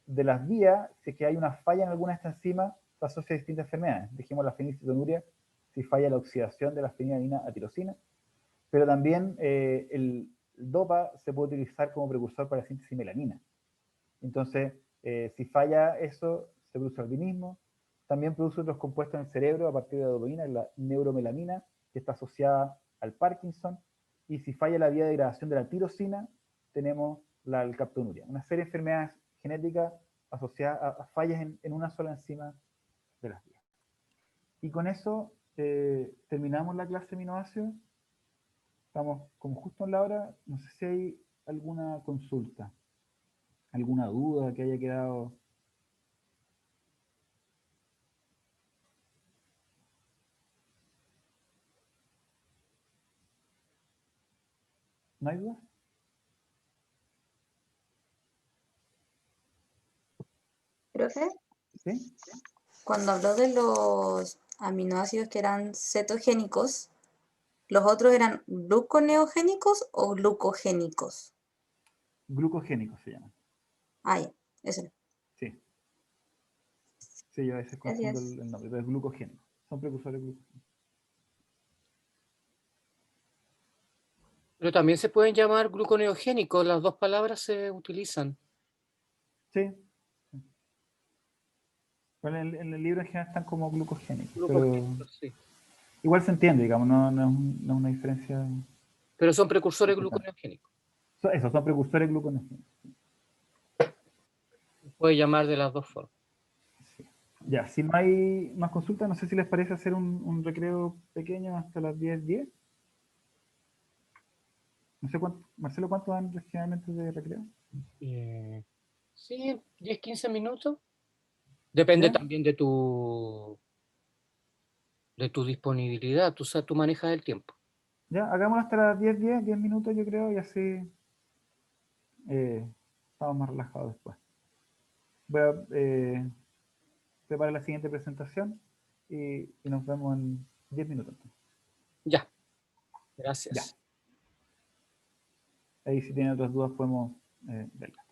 de las vías. Si es que hay una falla en alguna de estas enzimas, se asocia a distintas enfermedades. Dijimos la fenilcetonuria, si falla la oxidación de la fenilalanina a tirosina, pero también el DOPA se puede utilizar como precursor para la síntesis de melanina. Entonces, si falla eso, se produce albinismo. También produce otros compuestos en el cerebro a partir de la dopamina, la neuromelamina, que está asociada al Parkinson. Y si falla la vía de degradación de la tirosina, tenemos la alcaptonuria. Una serie de enfermedades genéticas asociadas a fallas en una sola enzima de las vías. Y con eso terminamos la clase de aminoácidos. Estamos como justo en la hora. No sé si hay alguna consulta, alguna duda que haya quedado. ¿No hay duda? Profe, ¿Sí? cuando habló de los aminoácidos que eran cetogénicos, ¿los otros eran gluconeogénicos o glucogénicos? Glucogénicos se llaman. Ah, ya, eso. Sí. Sí, yo a veces confundo Gracias. el nombre, pero es glucogénico. Son precursores glucogénicos. Pero también se pueden llamar gluconeogénicos, las dos palabras se utilizan. Sí. Bueno, en el libro en general están como glucogénicos, pero Glucogénicos, sí. igual se entiende, digamos, no es una diferencia. Pero son precursores importante. gluconeogénicos. Esos son precursores glucogénicos. Se puede llamar de las dos formas. Sí. Ya, si no hay más consultas, no sé si les parece hacer un recreo pequeño hasta las 10:10. No sé cuánto, Marcelo, ¿cuánto dan generalmente de recreo? Sí, 10, 15 minutos. Depende ¿Ya? también de tu disponibilidad. Tú manejas el tiempo. Ya, hagámoslo hasta las 10:10, 10 minutos yo creo, y así estamos más relajados después. Voy a preparar la siguiente presentación y nos vemos en 10 minutos. Ya. Ya. Gracias. Ahí si tienen otras dudas podemos verlas.